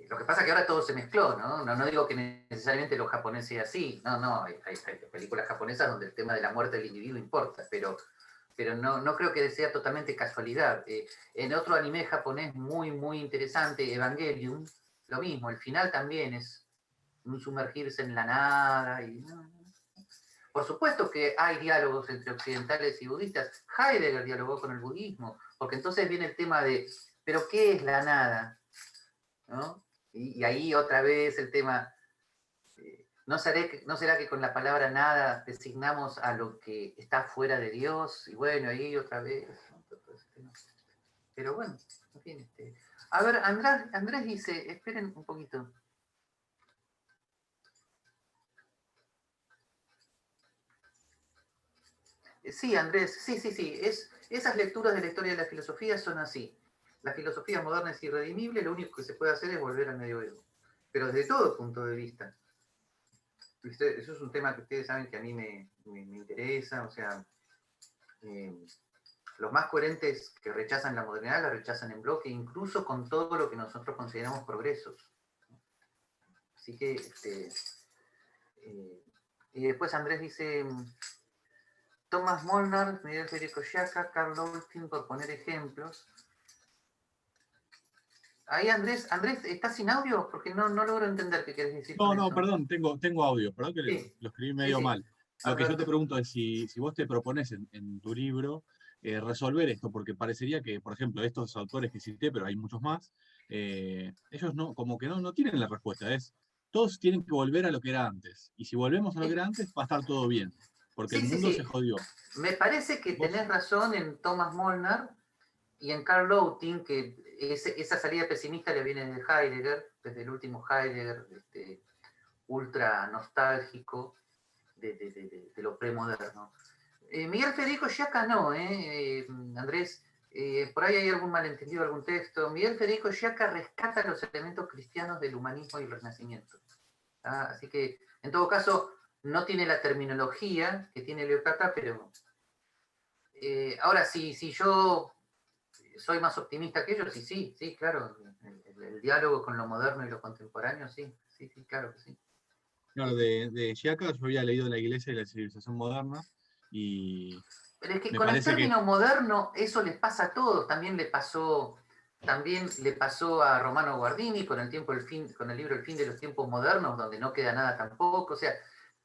lo que pasa es que ahora todo se mezcló, ¿no? No digo que necesariamente lo japonés sea así, no, hay películas japonesas donde el tema de la muerte del individuo importa, pero no creo que sea totalmente casualidad. En otro anime japonés muy, muy interesante, Evangelion, lo mismo, el final también es un sumergirse en la nada. Por supuesto que hay diálogos entre occidentales y budistas. Heidegger dialogó con el budismo, porque entonces viene el tema de, ¿pero qué es la nada? ¿No? Y ahí otra vez el tema, ¿no será que con la palabra nada designamos a lo que está fuera de Dios? Y bueno, ahí otra vez. Pero bueno, en fin. A ver, Andrés dice, esperen un poquito. Sí, Andrés, sí. Esas lecturas de la historia de la filosofía son así. La filosofía moderna es irredimible, lo único que se puede hacer es volver al medioevo. Pero desde todo punto de vista. Eso es un tema que ustedes saben que a mí me interesa, o sea, los más coherentes que rechazan la modernidad la rechazan en bloque, incluso con todo lo que nosotros consideramos progresos. Así que, y después Andrés dice, Thomas Molnar, Miguel Federico Sciacca, Karl Dolphin, por poner ejemplos. Ahí Andrés, ¿estás sin audio? Porque no logro entender qué quieres decir. No, perdón, tengo audio, perdón que lo escribí medio mal. Lo que yo te pregunto es si vos te propones en tu libro resolver esto, porque parecería que, por ejemplo, estos autores que cité, pero hay muchos más, ellos no, como que no tienen la respuesta. Todos tienen que volver a lo que era antes. Y si volvemos a lo que era antes, va a estar todo bien. Porque el mundo se jodió. Me parece que tenés razón en Thomas Molnar y en Karl Loting, que esa salida pesimista le viene de Heidegger, desde el último Heidegger, ultra nostálgico de lo premoderno. Miguel Federico Sciacca no, Andrés, por ahí hay algún malentendido, algún texto. Miguel Federico Sciacca rescata los elementos cristianos del humanismo y el renacimiento. Así que, en todo caso, no tiene la terminología que tiene Leocata, pero ahora si yo soy más optimista que ellos, sí, claro, el diálogo con lo moderno y lo contemporáneo, sí, claro que sí. Claro, de Sciacca yo había leído La Iglesia y la civilización moderna y... Pero es que con el término moderno eso les pasa a todos, también le pasó a Romano Guardini con el libro El fin de los tiempos modernos, donde no queda nada tampoco, o sea,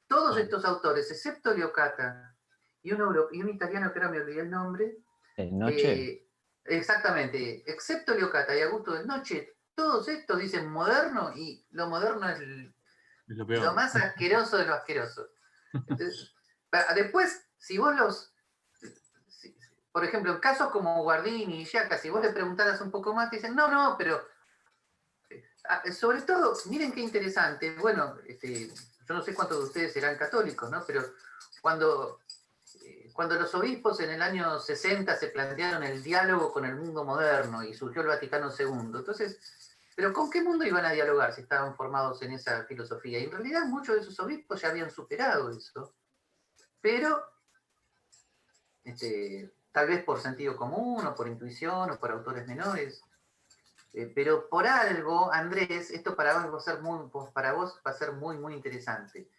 todos estos autores, excepto Leocata y un italiano que ahora me olvidé el nombre. Noche. Exactamente, excepto Leocata y Augusto de Noche, todos estos dicen moderno y lo moderno es lo más asqueroso de lo asqueroso. Entonces, después, si vos por ejemplo, en casos como Guardini y Sciacca, si vos le preguntaras un poco más, te dicen, no, pero sobre todo, miren qué interesante, bueno, yo no sé cuántos de ustedes serán católicos, ¿no? Pero cuando los obispos en el año 60 se plantearon el diálogo con el mundo moderno y surgió el Vaticano II, entonces, ¿pero con qué mundo iban a dialogar si estaban formados en esa filosofía? Y en realidad muchos de esos obispos ya habían superado eso, pero tal vez por sentido común o por intuición o por autores menores. Pero por algo, Andrés, esto para vos va a ser muy, muy interesante.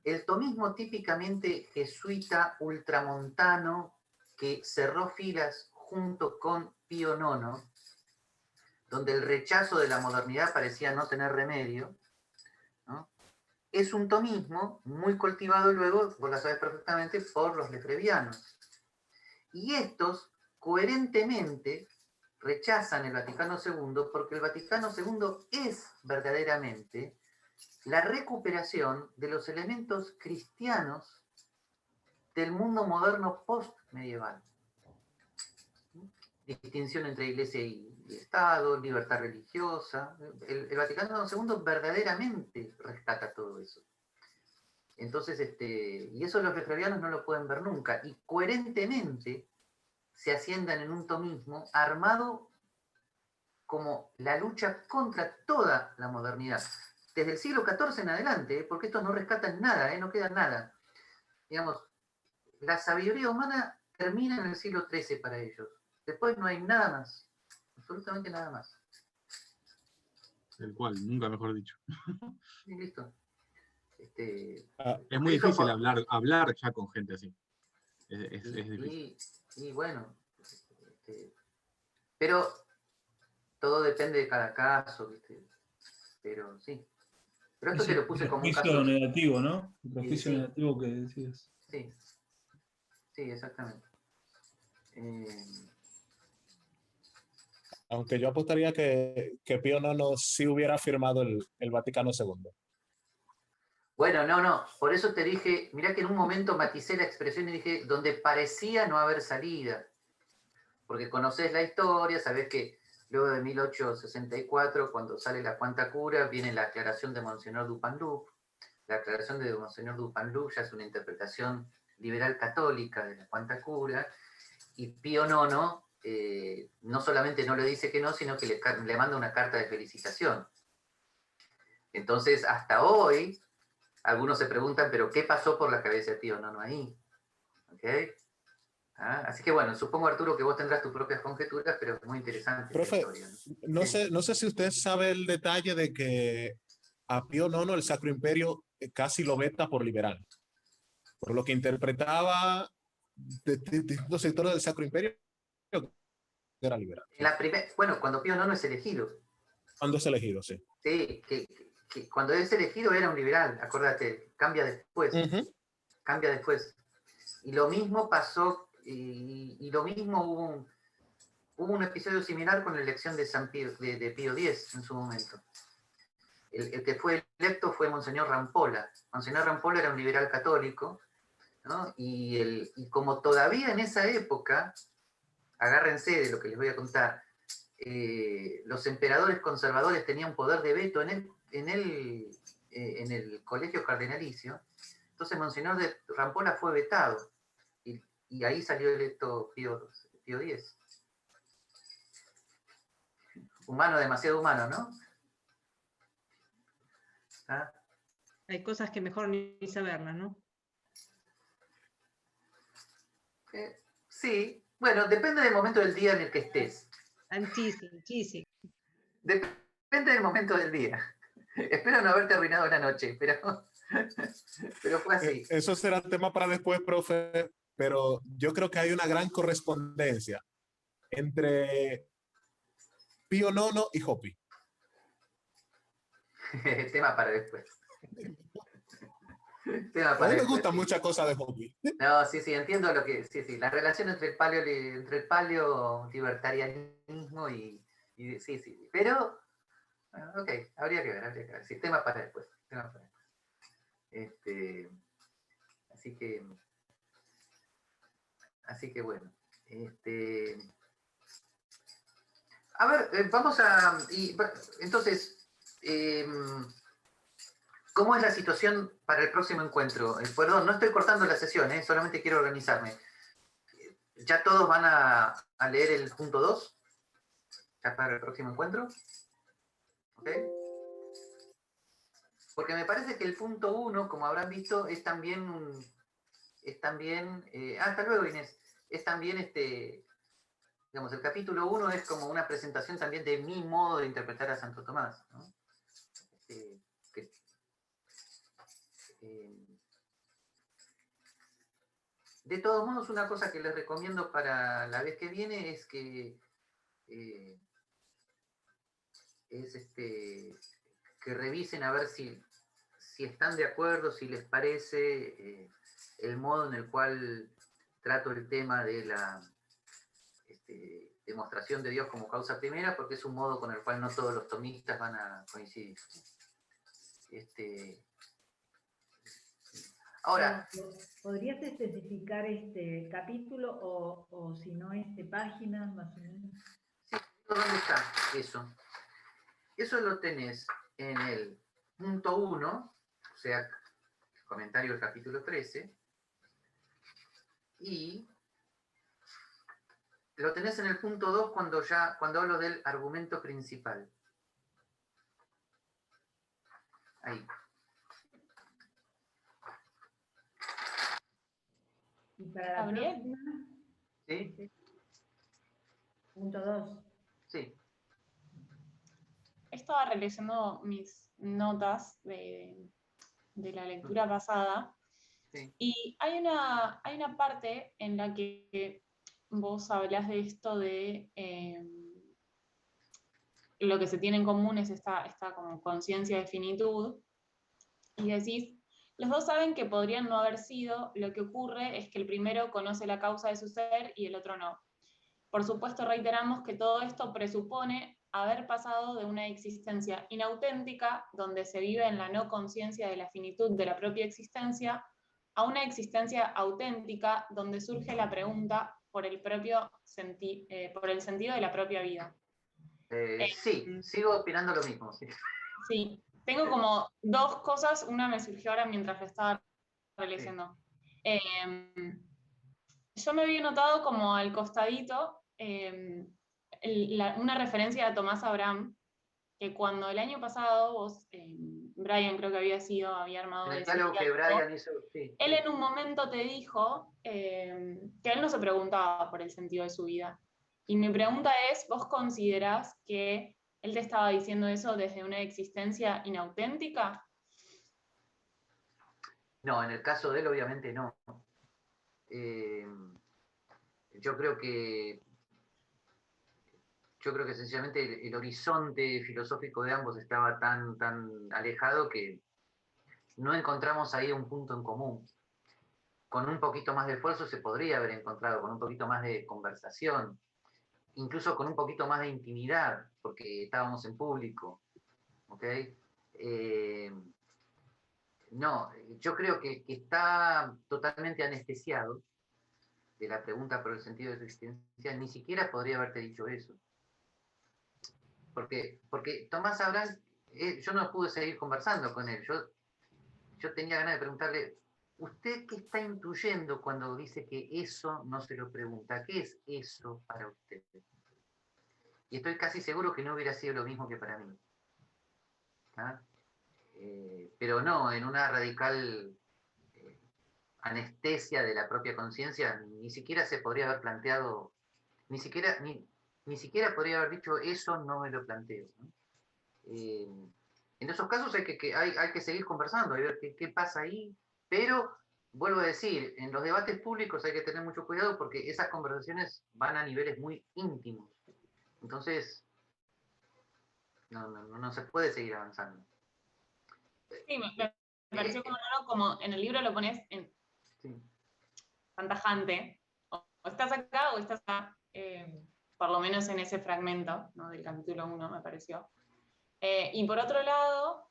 El tomismo típicamente jesuita ultramontano que cerró filas junto con Pío IX, donde el rechazo de la modernidad parecía no tener remedio, ¿no? Es un tomismo muy cultivado luego, vos lo sabés perfectamente, por los lefebvrianos. Y estos, coherentemente, rechazan el Vaticano II porque el Vaticano II es verdaderamente la recuperación de los elementos cristianos del mundo moderno post-medieval. Distinción entre iglesia y Estado, libertad religiosa. El Vaticano II verdaderamente rescata todo eso. Entonces, y eso los lefebvrianos no lo pueden ver nunca. Y coherentemente se asciendan en un tomismo armado como la lucha contra toda la modernidad. Desde el siglo XIV en adelante, porque estos no rescatan nada, no queda nada. Digamos, la sabiduría humana termina en el siglo XIII para ellos. Después no hay nada más. Absolutamente nada más. El cual, nunca mejor dicho. Y listo. Es muy difícil hablar ya con gente así. Es difícil. Y bueno, pero todo depende de cada caso, ¿viste? Pero sí. Pero esto te lo puse como un caso. El prejuicio negativo, ¿no? El prejuicio negativo que decías. Sí, exactamente. Aunque yo apostaría que Pío IX sí hubiera firmado el Vaticano II. Bueno, no. Por eso te dije, mirá que en un momento maticé la expresión y dije, donde parecía no haber salida. Porque conocés la historia, sabés que luego de 1864, cuando sale la Cuanta Cura, viene la aclaración de Monseñor Dupanloup. La aclaración de Monseñor Dupanloup ya es una interpretación liberal católica de la Cuanta Cura, y Pío IX no solamente no le dice que no, sino que le manda una carta de felicitación. Entonces, hasta hoy, algunos se preguntan, ¿pero qué pasó por la cabeza de Pío IX ahí? ¿Okay? Así que bueno, supongo, Arturo, que vos tendrás tus propias conjeturas, pero es muy interesante. Profe, historia, ¿no? No sé si usted sabe el detalle de que a Pío IX el Sacro Imperio casi lo veta por liberal, por lo que interpretaba de distintos sectores del Sacro Imperio era liberal. Bueno, cuando Pío IX es elegido. Cuando es elegido, sí. Sí, que cuando es elegido era un liberal, acuérdate, cambia después. Cambia después. Y lo mismo pasó, y lo mismo hubo un episodio similar con la elección de Pío X en su momento. El que fue electo fue Monseñor Rampolla. Monseñor Rampolla era un liberal católico, ¿no? Y como todavía en esa época, agárrense de lo que les voy a contar, los emperadores conservadores tenían poder de veto en el colegio cardenalicio, entonces Monseñor de Rampolla fue vetado, y ahí salió electo Pío X. Humano, demasiado humano, ¿no? ¿Ah? Hay cosas que mejor ni saberlas, ¿no? Sí, bueno, depende del momento del día en el que estés. Sí. Depende del momento del día. Espero no haberte arruinado la noche, pero fue así. Eso será tema para después, profe, pero yo creo que hay una gran correspondencia entre Pío IX y Hopi. Tema para después. A mí me gustan muchas cosas de Hopi. No, sí, entiendo lo que... Sí, la relación entre el paleo libertarianismo y sí. Pero, bueno, ok, habría que ver. Sí, tema para después. Así que bueno. A ver, vamos a... entonces, ¿cómo es la situación para el próximo encuentro? Perdón, no estoy cortando la sesión, solamente quiero organizarme. ¿Ya todos van a leer el punto 2? ¿Ya para el próximo encuentro? ¿Ok? Porque me parece que el punto 1, como habrán visto, es también hasta luego, Inés. Es también digamos, el capítulo 1 es como una presentación también de mi modo de interpretar a Santo Tomás, ¿no? De todos modos, una cosa que les recomiendo para la vez que viene es que que revisen a ver si están de acuerdo, si les parece el modo en el cual trato el tema de la demostración de Dios como causa primera, porque es un modo con el cual no todos los tomistas van a coincidir. Ahora, ¿podrías especificar este capítulo o si no, páginas más o menos? Sí, ¿dónde está eso? Eso lo tenés en el punto 1, o sea, el comentario del capítulo 13, y lo tenés en el punto 2 cuando hablo del argumento principal. Ahí. ¿Y para la próxima? ¿Sí? Punto 2. Sí. Estaba realizando mis notas de la lectura pasada, sí. Y hay una parte en la que vos hablás de esto de lo que se tiene en común es esta como conciencia de finitud, y decís, los dos saben que podrían no haber sido, lo que ocurre es que el primero conoce la causa de su ser y el otro no. Por supuesto, reiteramos que todo esto presupone haber pasado de una existencia inauténtica, donde se vive en la no conciencia de la finitud de la propia existencia, a una existencia auténtica, donde surge la pregunta por el sentido de la propia vida. Sí, sigo opinando lo mismo. Sí, tengo como dos cosas, una me surgió ahora mientras lo estaba releyendo. Sí. Yo me había notado como al costadito una referencia a Tomás Abraham, que cuando el año pasado vos, Brian creo que había armado el diálogo que Brian hizo, sí. Él en un momento te dijo que él no se preguntaba por el sentido de su vida. Y mi pregunta es, ¿vos considerás que él te estaba diciendo eso desde una existencia inauténtica? No, en el caso de él obviamente no. Yo creo que sencillamente el horizonte filosófico de ambos estaba tan alejado que no encontramos ahí un punto en común. Con un poquito más de esfuerzo se podría haber encontrado, con un poquito más de conversación. incluso con un poquito más de intimidad, porque estábamos en público, ¿ok? No, yo creo que está totalmente anestesiado de la pregunta por el sentido de su existencia, ni siquiera podría haberte dicho eso. Porque Tomás Abraham, yo no pude seguir conversando con él, yo tenía ganas de preguntarle, ¿usted qué está intuyendo cuando dice que eso no se lo pregunta? ¿Qué es eso para usted? Y estoy casi seguro que no hubiera sido lo mismo que para mí. ¿Ah? Pero no, en una radical anestesia de la propia conciencia, ni siquiera se podría haber planteado, ni siquiera podría haber dicho, eso no me lo planteo, ¿no? En esos casos hay que seguir conversando, hay que ver qué pasa ahí, pero vuelvo a decir, en los debates públicos hay que tener mucho cuidado porque esas conversaciones van a niveles muy íntimos. Entonces, no se puede seguir avanzando. Sí, me pareció como raro, como en el libro lo pones en tan tajante, o estás acá o estás acá, por lo menos en ese fragmento, ¿no? Del capítulo 1 me pareció. Y por otro lado,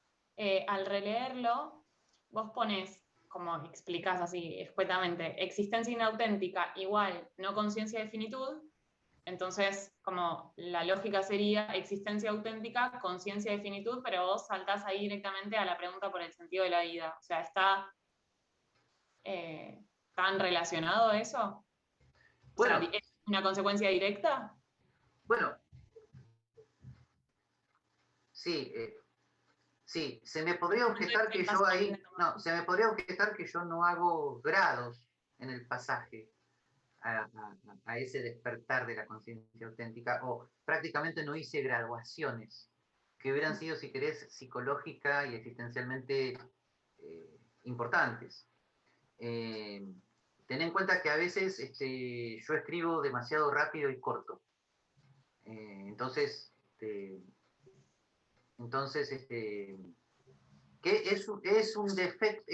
al releerlo, vos pones, como explicás así escuetamente, existencia inauténtica igual no conciencia de finitud. Entonces, como la lógica sería existencia auténtica, conciencia de finitud, pero vos saltás ahí directamente a la pregunta por el sentido de la vida. O sea, ¿está tan relacionado eso? Bueno, o sea, ¿es una consecuencia directa? Bueno, sí, sí, se me podría objetar que yo ahí, no, se me podría objetar que yo no hago grados en el pasaje a ese despertar de la conciencia auténtica, o prácticamente no hice graduaciones, que hubieran sido, si querés, psicológica y existencialmente importantes. Ten en cuenta que a veces yo escribo demasiado rápido y corto. Entonces, que es un defecto,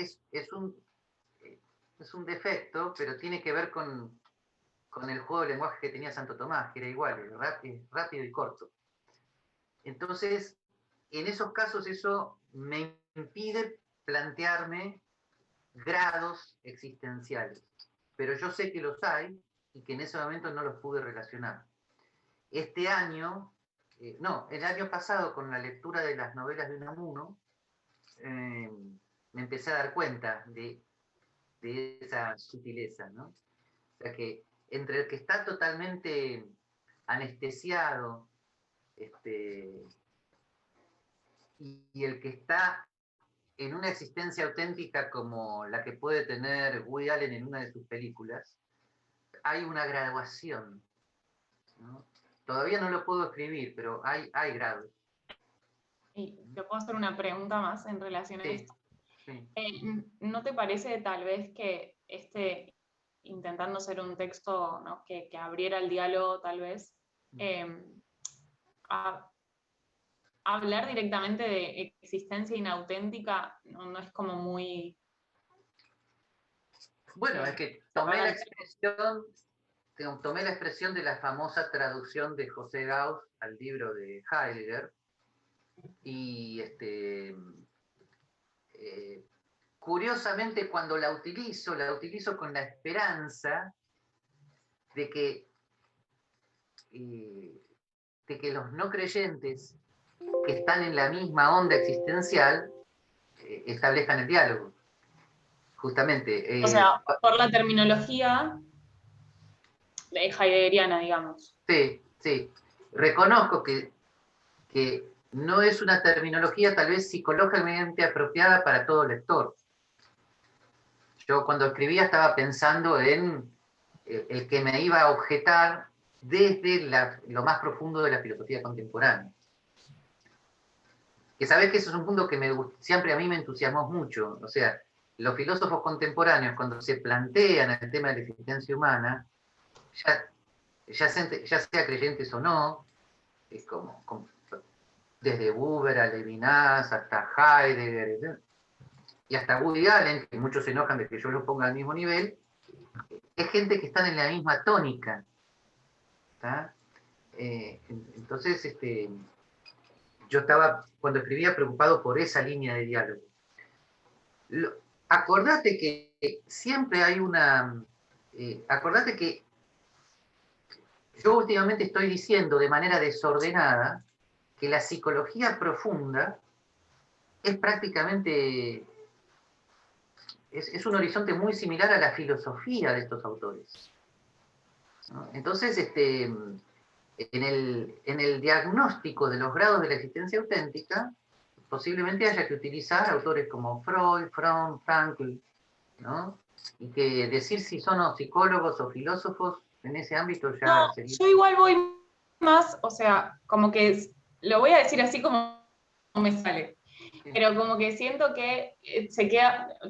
es un defecto, pero tiene que ver con el juego de lenguaje que tenía Santo Tomás, que era igual, rápido y corto. Entonces, en esos casos eso me impide plantearme grados existenciales, pero yo sé que los hay y que en ese momento no los pude relacionar. Este año, el año pasado, con la lectura de las novelas de Unamuno, me empecé a dar cuenta de esa sutileza, ¿no? O sea que entre el que está totalmente anestesiado y el que está en una existencia auténtica como la que puede tener Woody Allen en una de sus películas, hay una graduación, ¿no? Todavía no lo puedo escribir, pero hay grados. Y te puedo hacer una pregunta más en relación a esto. Sí. ¿No te parece tal vez que intentando ser un texto, ¿no? que abriera el diálogo tal vez, hablar directamente de existencia inauténtica no es como muy... Bueno, es que tomé la expresión de la famosa traducción de José Gauss al libro de Heidegger y curiosamente cuando la utilizo con la esperanza de que los no creyentes que están en la misma onda existencial establezcan el diálogo. Justamente. O sea, por la terminología heideggeriana, digamos. Sí, sí. Reconozco que no es una terminología tal vez psicológicamente apropiada para todo lector. Yo cuando escribía estaba pensando en el que me iba a objetar desde lo más profundo de la filosofía contemporánea. Que sabés que eso es un punto que siempre a mí me entusiasmó mucho. O sea, los filósofos contemporáneos, cuando se plantean el tema de la existencia humana, ya sea creyentes o no, es como desde Buber a Levinas hasta Heidegger y hasta Woody Allen, que muchos se enojan de que yo los ponga al mismo nivel, es gente que están en la misma tónica, ¿tá? Entonces, yo estaba, cuando escribía, preocupado por esa línea de diálogo. Acordate que siempre hay una... acordate que yo últimamente estoy diciendo de manera desordenada que la psicología profunda es prácticamente... Es un horizonte muy similar a la filosofía de estos autores, ¿no? Entonces, en el diagnóstico de los grados de la existencia auténtica, posiblemente haya que utilizar autores como Freud, Fromm, Frankl, ¿no? Y que decir si son o psicólogos o filósofos en ese ámbito ya No, sería... yo igual voy más, o sea, como que lo voy a decir así como me sale, pero como que siento que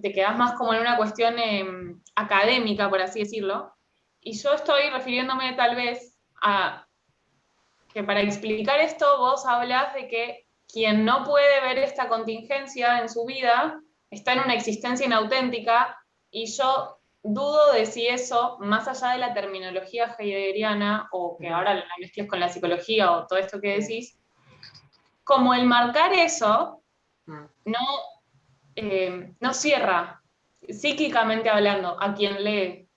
te quedas más como en una cuestión académica, por así decirlo, y yo estoy refiriéndome tal vez a que para explicar esto vos hablas de que quien no puede ver esta contingencia en su vida está en una existencia inauténtica, y yo dudo de si eso, más allá de la terminología heideggeriana, o que ahora la mezcles con la psicología o todo esto que decís, como el marcar eso no cierra, psíquicamente hablando, a quien lee.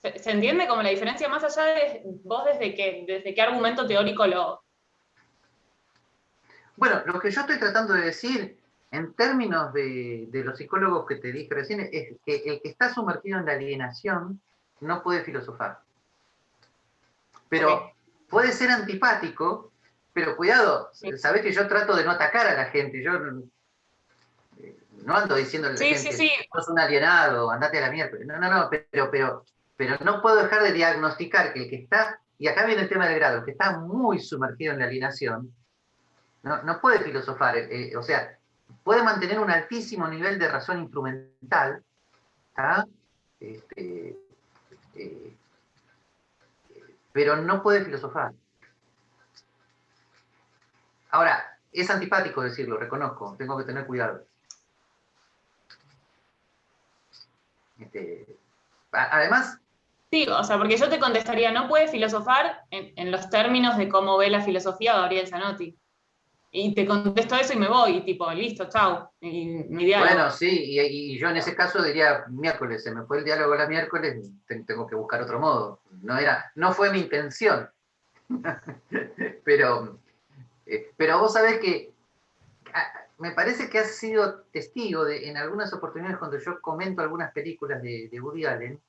¿Se entiende como la diferencia? Más allá de vos desde qué argumento teórico lo... Bueno, lo que yo estoy tratando de decir, en términos de los psicólogos que te dije recién, es que el que está sumergido en la alienación no puede filosofar. Pero puede ser antipático, pero cuidado, sabés que yo trato de no atacar a la gente, yo no ando diciéndole a la gente, sos un alienado, andate a la mierda. No, pero no puedo dejar de diagnosticar que el que está, y acá viene el tema del grado, el que está muy sumergido en la alienación, no puede filosofar, o sea, puede mantener un altísimo nivel de razón instrumental, ¿tá? Pero no puede filosofar. Ahora, es antipático decirlo, reconozco, tengo que tener cuidado. Además... Sí, o sea, porque yo te contestaría, no puede filosofar en los términos de cómo ve la filosofía Gabriel Zanotti. Y te contesto eso y me voy, y tipo, listo, chau. Mi diálogo. Bueno, sí, y yo en ese caso diría, miércoles, se me fue el diálogo la miércoles, tengo que buscar otro modo. No fue mi intención. pero vos sabés que me parece que has sido testigo en algunas oportunidades cuando yo comento algunas películas de Woody Allen,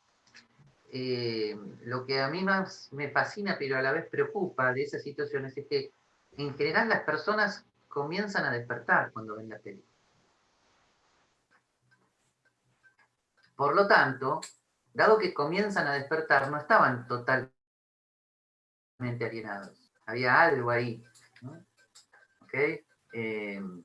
lo que a mí más me fascina pero a la vez preocupa de esas situaciones es que en general las personas comienzan a despertar cuando ven la película. Por lo tanto, dado que comienzan a despertar, no estaban totalmente alienados. Había algo ahí, ¿no? ¿Okay? En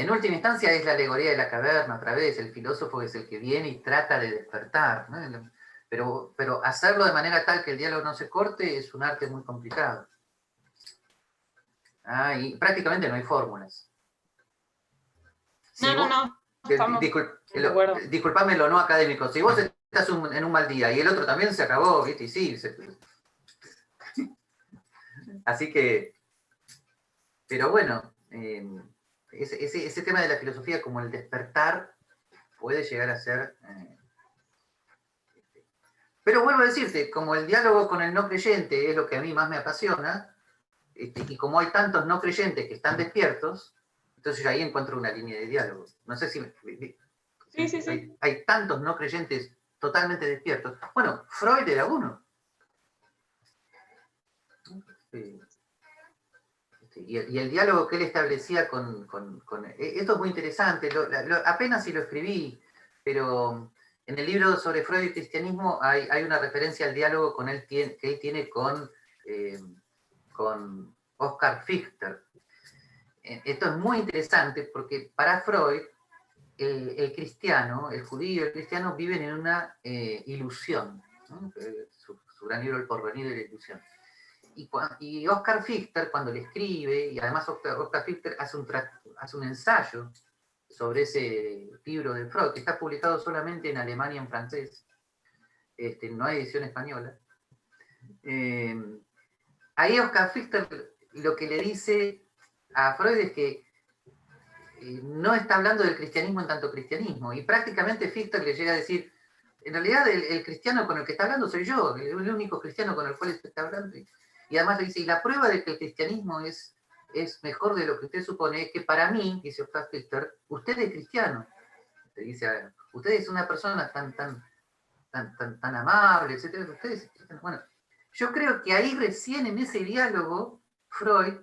última instancia es la alegoría de la caverna, otra vez, el filósofo es el que viene y trata de despertar, ¿no? Pero hacerlo de manera tal que el diálogo no se corte es un arte muy complicado. Y prácticamente no hay fórmulas. No. Disculpame lo no académico. Si vos estás en un mal día y el otro también, se acabó, ¿viste? Y sí. Así que... Pero bueno, ese tema de la filosofía como el despertar puede llegar a ser... Pero vuelvo a decirte, como el diálogo con el no creyente es lo que a mí más me apasiona, y como hay tantos no creyentes que están despiertos, entonces ahí encuentro una línea de diálogo. No sé si... Sí. Hay tantos no creyentes totalmente despiertos. Bueno, Freud era uno. Y el diálogo que él establecía con esto es muy interesante, apenas si lo escribí, pero en el libro sobre Freud y cristianismo hay una referencia al diálogo que él tiene con Oscar Fichter. Esto es muy interesante porque para Freud el cristiano, el judío y el cristiano viven en una ilusión, ¿no? Su gran libro El porvenir de la ilusión. Y Oscar Fichter, cuando le escribe, y además Oscar Fichter hace un ensayo sobre ese libro de Freud, que está publicado solamente en Alemania en francés, no hay edición española, Ahí Oscar Fichter lo que le dice a Freud es que no está hablando del cristianismo en tanto cristianismo, y prácticamente Fichter le llega a decir, en realidad el cristiano con el que está hablando soy yo, el único cristiano con el cual está hablando, y además le dice, y la prueba de que el cristianismo es mejor de lo que usted supone, es que para mí, dice Oscar Fichter, usted es cristiano. Le dice, a ver, usted es una persona tan amable, etc. Ustedes, bueno, yo creo que ahí recién en ese diálogo Freud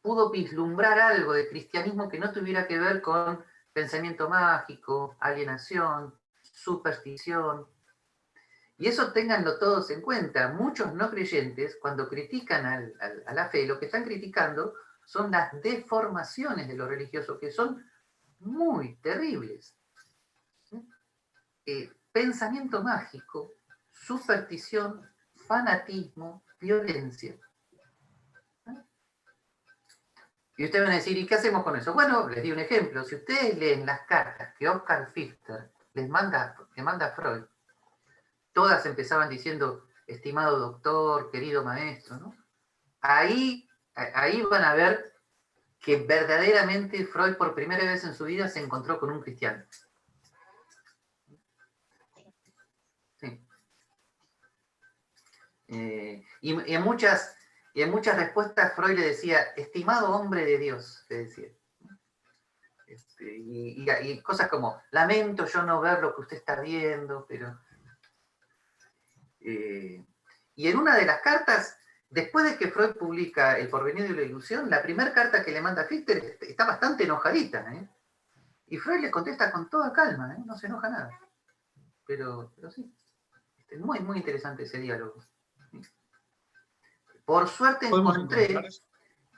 pudo vislumbrar algo de cristianismo que no tuviera que ver con pensamiento mágico, alienación, superstición. Y eso ténganlo todos en cuenta. Muchos no creyentes, cuando critican a la fe, lo que están criticando son las deformaciones de lo religioso, que son muy terribles. Pensamiento mágico, superstición, fanatismo, violencia. Y ustedes van a decir, ¿y qué hacemos con eso? Bueno, les di un ejemplo. Si ustedes leen las cartas que Oscar Fichter le manda a Freud, todas empezaban diciendo, estimado doctor, querido maestro, ¿no? Ahí van a ver que verdaderamente Freud por primera vez en su vida se encontró con un cristiano. Sí. Y en muchas respuestas Freud le decía, estimado hombre de Dios, le decía. Y cosas como, lamento yo no ver lo que usted está viendo, pero... y en una de las cartas, después de que Freud publica El porvenir de la ilusión, la primera carta que le manda a Fichter está bastante enojadita, y Freud le contesta con toda calma, no se enoja nada. Pero sí, es muy, muy interesante ese diálogo. Por suerte encontré,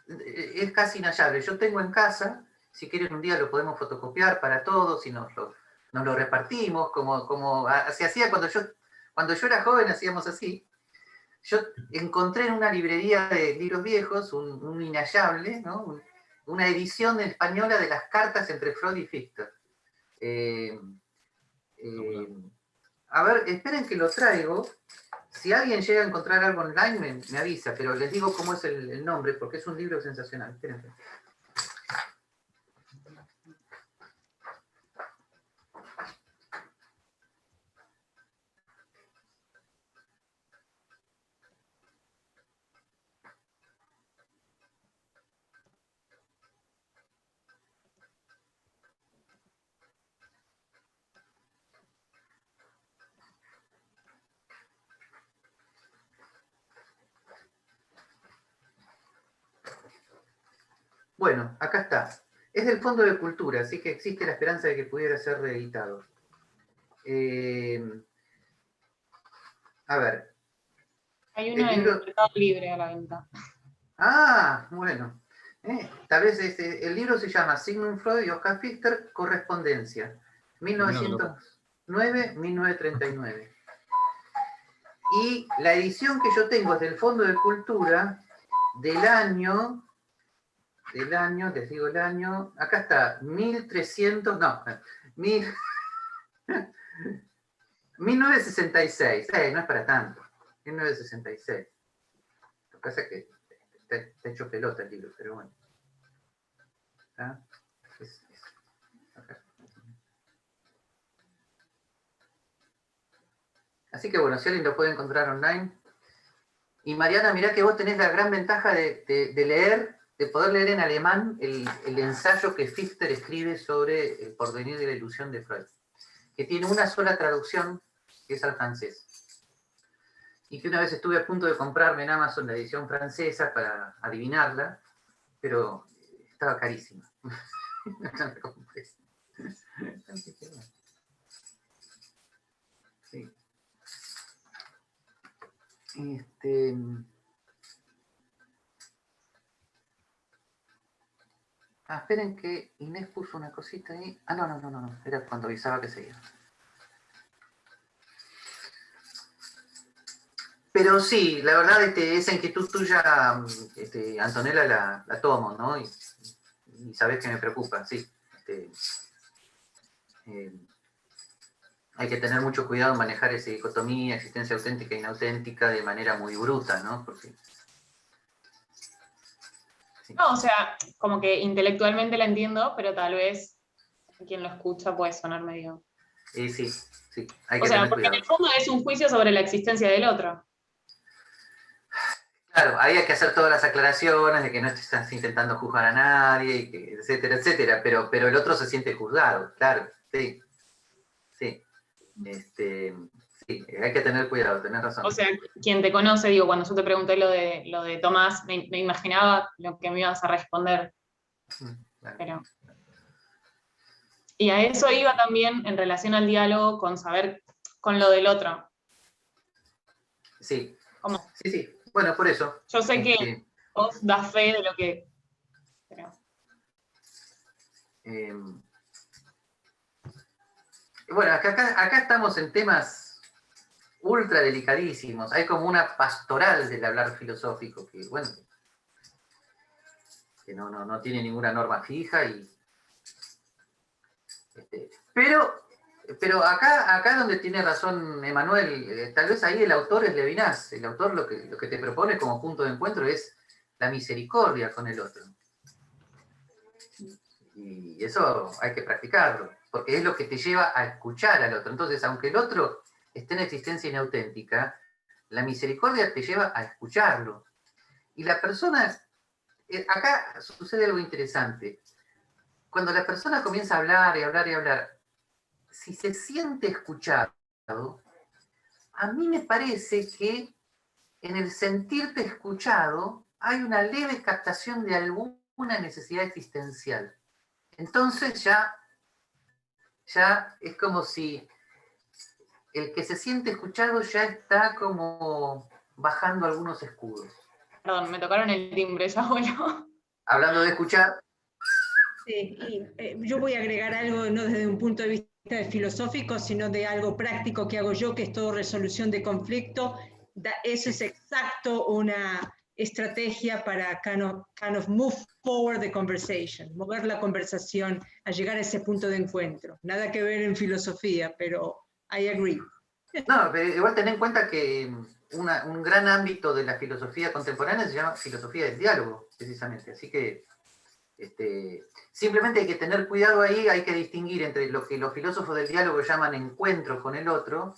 es casi inhallable, yo tengo en casa, si quieren un día lo podemos fotocopiar para todos y nos lo repartimos, como se hacía cuando yo era joven, hacíamos así. Yo encontré en una librería de libros viejos un inhallable, ¿no? Una edición española de las cartas entre Freud y Fichter. A ver, esperen que lo traigo. Si alguien llega a encontrar algo online, me avisa, pero les digo cómo es el nombre, porque es un libro sensacional. Espérenme. Bueno, acá está. Es del Fondo de Cultura, así que existe la esperanza de que pudiera ser reeditado. A ver. Hay uno en Mercado Libre a la venta. Ah, bueno. Tal vez el libro se llama Sigmund Freud y Oscar Fichter, Correspondencia, 1909-1939. Y la edición que yo tengo es del Fondo de Cultura del año, les digo el año, acá está, 1966, no es para tanto, 1966. Lo que pasa es que está hecho pelota el libro, pero bueno. ¿Ah? Así que bueno, si alguien lo puede encontrar online. Y Mariana, mirá que vos tenés la gran ventaja de leer, de poder leer en alemán el ensayo que Fichter escribe sobre el porvenir de la ilusión de Freud, que tiene una sola traducción, que es al francés. Y que una vez estuve a punto de comprarme en Amazon la edición francesa para adivinarla, pero estaba carísima. No la compré. Sí. Esperen que Inés puso una cosita ahí. Ah, no. Era cuando avisaba que seguía. Pero sí, la verdad, esa inquietud tuya, Antonella, la tomo, ¿no? Y sabés que me preocupa, sí. hay que tener mucho cuidado en manejar esa dicotomía, existencia auténtica e inauténtica, de manera muy bruta, ¿no? Porque, sí. No, o sea, como que intelectualmente la entiendo, pero tal vez quien lo escucha puede sonar medio... Sí, sí, hay O que sea, tener porque en cuidado. el fondo es un juicio sobre la existencia del otro. Claro, ahí hay que hacer todas las aclaraciones de que no estás intentando juzgar a nadie, y que, etcétera, etcétera, pero el otro se siente juzgado, claro, sí. Sí, sí, hay que tener cuidado, tenés razón. O sea, quien te conoce, digo, cuando yo te pregunté lo de Tomás, me imaginaba lo que me ibas a responder. Claro. Pero... Y a eso iba también en relación al diálogo con saber, con lo del otro. Sí. ¿Cómo? Sí, bueno, por eso. Yo sé que vos das fe de lo que... Pero... Bueno, acá estamos en temas ultra delicadísimos. Hay como una pastoral del hablar filosófico que, bueno, que no tiene ninguna norma fija y... Pero acá donde tiene razón Emanuel, tal vez ahí el autor es Levinas. El autor lo que te propone como punto de encuentro es la misericordia con el otro. Y eso hay que practicarlo, porque es lo que te lleva a escuchar al otro. Entonces, aunque el otro esté en existencia inauténtica, la misericordia te lleva a escucharlo. Y la persona, acá sucede algo interesante. Cuando la persona comienza a hablar y hablar y hablar, si se siente escuchado, a mí me parece que en el sentirte escuchado hay una leve captación de alguna necesidad existencial. Entonces ya es como si el que se siente escuchado ya está como bajando algunos escudos. Perdón, me tocaron el timbre ya, abuelo. Hablando de escuchar. Sí, y yo voy a agregar algo no desde un punto de vista filosófico, sino de algo práctico que hago yo, que es todo resolución de conflicto. Eso es exacto una estrategia para kind of move forward the conversation, mover la conversación a llegar a ese punto de encuentro. Nada que ver en filosofía, pero I agree. No, pero igual ten en cuenta que un gran ámbito de la filosofía contemporánea se llama filosofía del diálogo, precisamente. Así que simplemente hay que tener cuidado ahí, hay que distinguir entre lo que los filósofos del diálogo llaman encuentro con el otro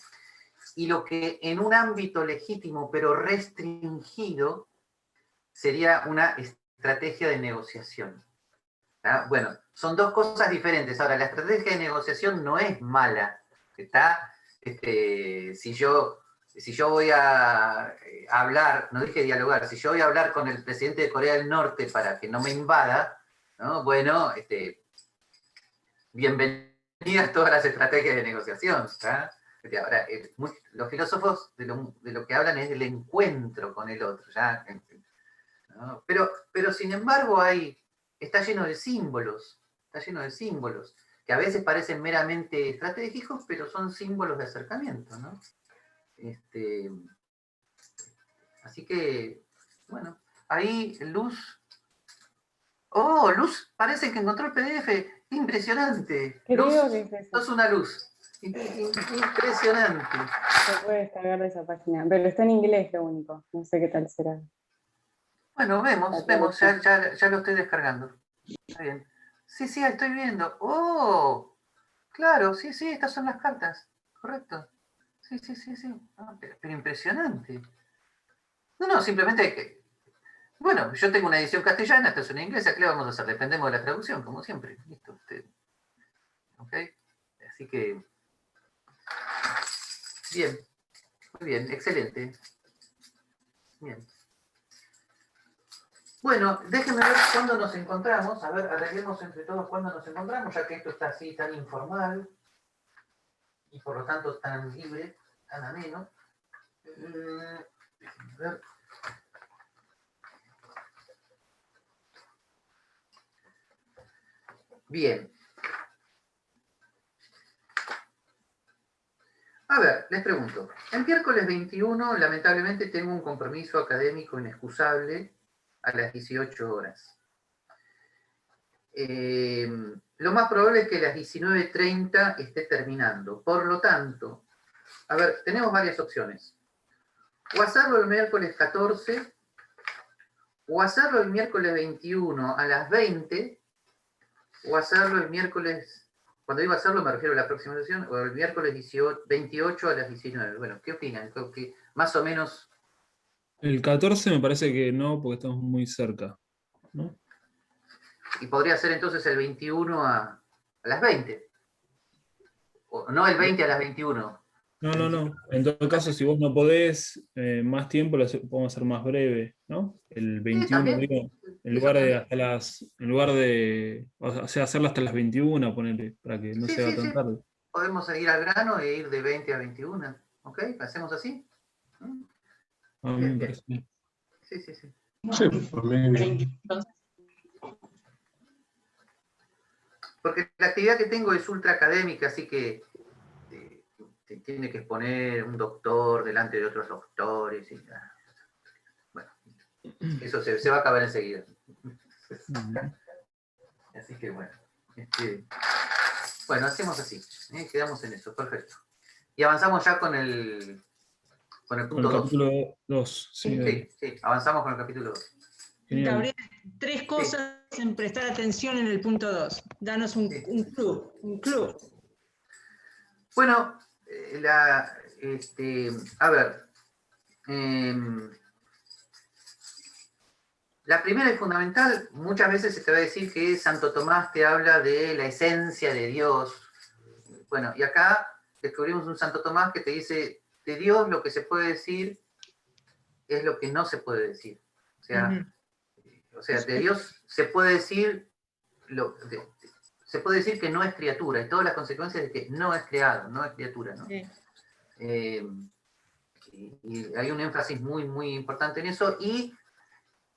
y lo que en un ámbito legítimo pero restringido sería una estrategia de negociación. ¿Ah? Bueno, son dos cosas diferentes. Ahora, la estrategia de negociación no es mala. ¿Está? Si yo voy a hablar, no dije dialogar, si yo voy a hablar con el presidente de Corea del Norte para que no me invada, ¿no? Bueno, bienvenidas todas las estrategias de negociación. ¿Tá? Ahora, los filósofos de lo que hablan es del encuentro con el otro, ¿ya? ¿No? Pero sin embargo está lleno de símbolos, que a veces parecen meramente estratégicos, pero son símbolos de acercamiento, ¿no? Así que, bueno, ahí Luz... ¡Oh, Luz! Parece que encontró el PDF. ¡Impresionante! Creo Luz, que es eso. sos una luz. Impresionante. Se puede descargar de esa página, pero está en inglés lo único. No sé qué tal será. Bueno, vemos, ya lo estoy descargando. Está bien. Sí, estoy viendo. ¡Oh! Claro, sí, estas son las cartas. Correcto. Sí. Ah, pero impresionante. No, simplemente hay que... Bueno, yo tengo una edición castellana, esta es una inglesa, ¿qué le vamos a hacer? Dependemos de la traducción, como siempre. Listo. ¿Ok? Así que... Bien. Muy bien, excelente. Bien. Bueno, déjenme ver cuándo nos encontramos. A ver, arreglemos entre todos cuándo nos encontramos, ya que esto está así tan informal y por lo tanto tan libre, tan ameno. Déjenme ver. Bien. A ver, les pregunto. El miércoles 21, lamentablemente, tengo un compromiso académico inexcusable a las 18 horas. lo más probable es que a las 19:30 esté terminando. Por lo tanto, a ver, tenemos varias opciones. O hacerlo el miércoles 14, o hacerlo el miércoles 21 a las 20, o hacerlo el miércoles, cuando digo hacerlo me refiero a la próxima sesión, o el miércoles 28 a las 19. Bueno, ¿qué opinan? Creo que más o menos... El 14 me parece que no, porque estamos muy cerca, ¿no? Y podría ser entonces el 21 a las 20. O no el 20 a las 21. No. En todo caso, si vos no podés más tiempo, lo podemos hacer más breve, ¿no? El 21, digo, en lugar de, o sea, hacerlo hasta las 21, ponerle, para que no sea tan tarde. Podemos ir al grano e ir de 20 a 21, ¿ok? ¿Hacemos así? A mí me parece bien. Sí. Sí, por mí. Porque la actividad que tengo es ultra académica, así que tiene que exponer un doctor delante de otros doctores. Y, bueno, eso se va a acabar enseguida. Así que bueno. Bueno, hacemos así. Quedamos en eso, perfecto. Y avanzamos ya con el punto 2. Capítulo 2. Sí, avanzamos con el capítulo 2. Gabriel, 3 cosas en prestar atención en el punto 2. Danos un club. Bueno, a ver, la primera y fundamental, muchas veces se te va a decir que Santo Tomás te habla de la esencia de Dios. Bueno, y acá descubrimos un Santo Tomás que te dice, de Dios lo que se puede decir es lo que no se puede decir. O sea, de Dios se puede decir que no es criatura, y todas las consecuencias de que no es creado, no es criatura, ¿no? Sí. Y hay un énfasis muy, muy importante en eso, y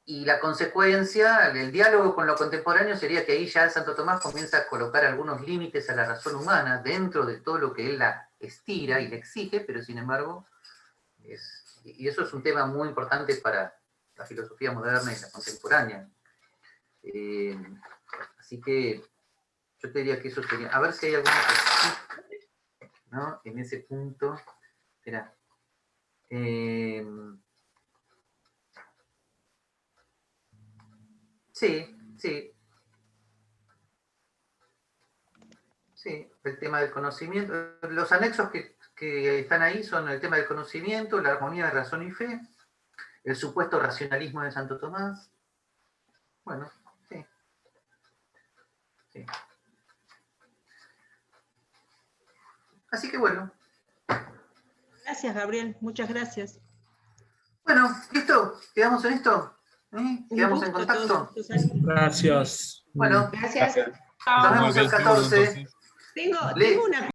la consecuencia, el diálogo con lo contemporáneo sería que ahí ya Santo Tomás comienza a colocar algunos límites a la razón humana dentro de todo lo que él la estira y le exige, pero sin embargo, y eso es un tema muy importante para la filosofía moderna y la contemporánea. Así que yo te diría que eso sería, a ver si hay alguna cosa, ¿no? En ese punto, espera. Sí, el tema del conocimiento. Los anexos que están ahí son el tema del conocimiento, la armonía de razón y fe, el supuesto racionalismo de Santo Tomás. Bueno, sí. Así que bueno. Gracias, Gabriel. Muchas gracias. Bueno, ¿listo? ¿Quedamos en esto? ¿Quedamos en contacto? Gracias. Bueno, gracias. Nos vemos el 14. Tengo una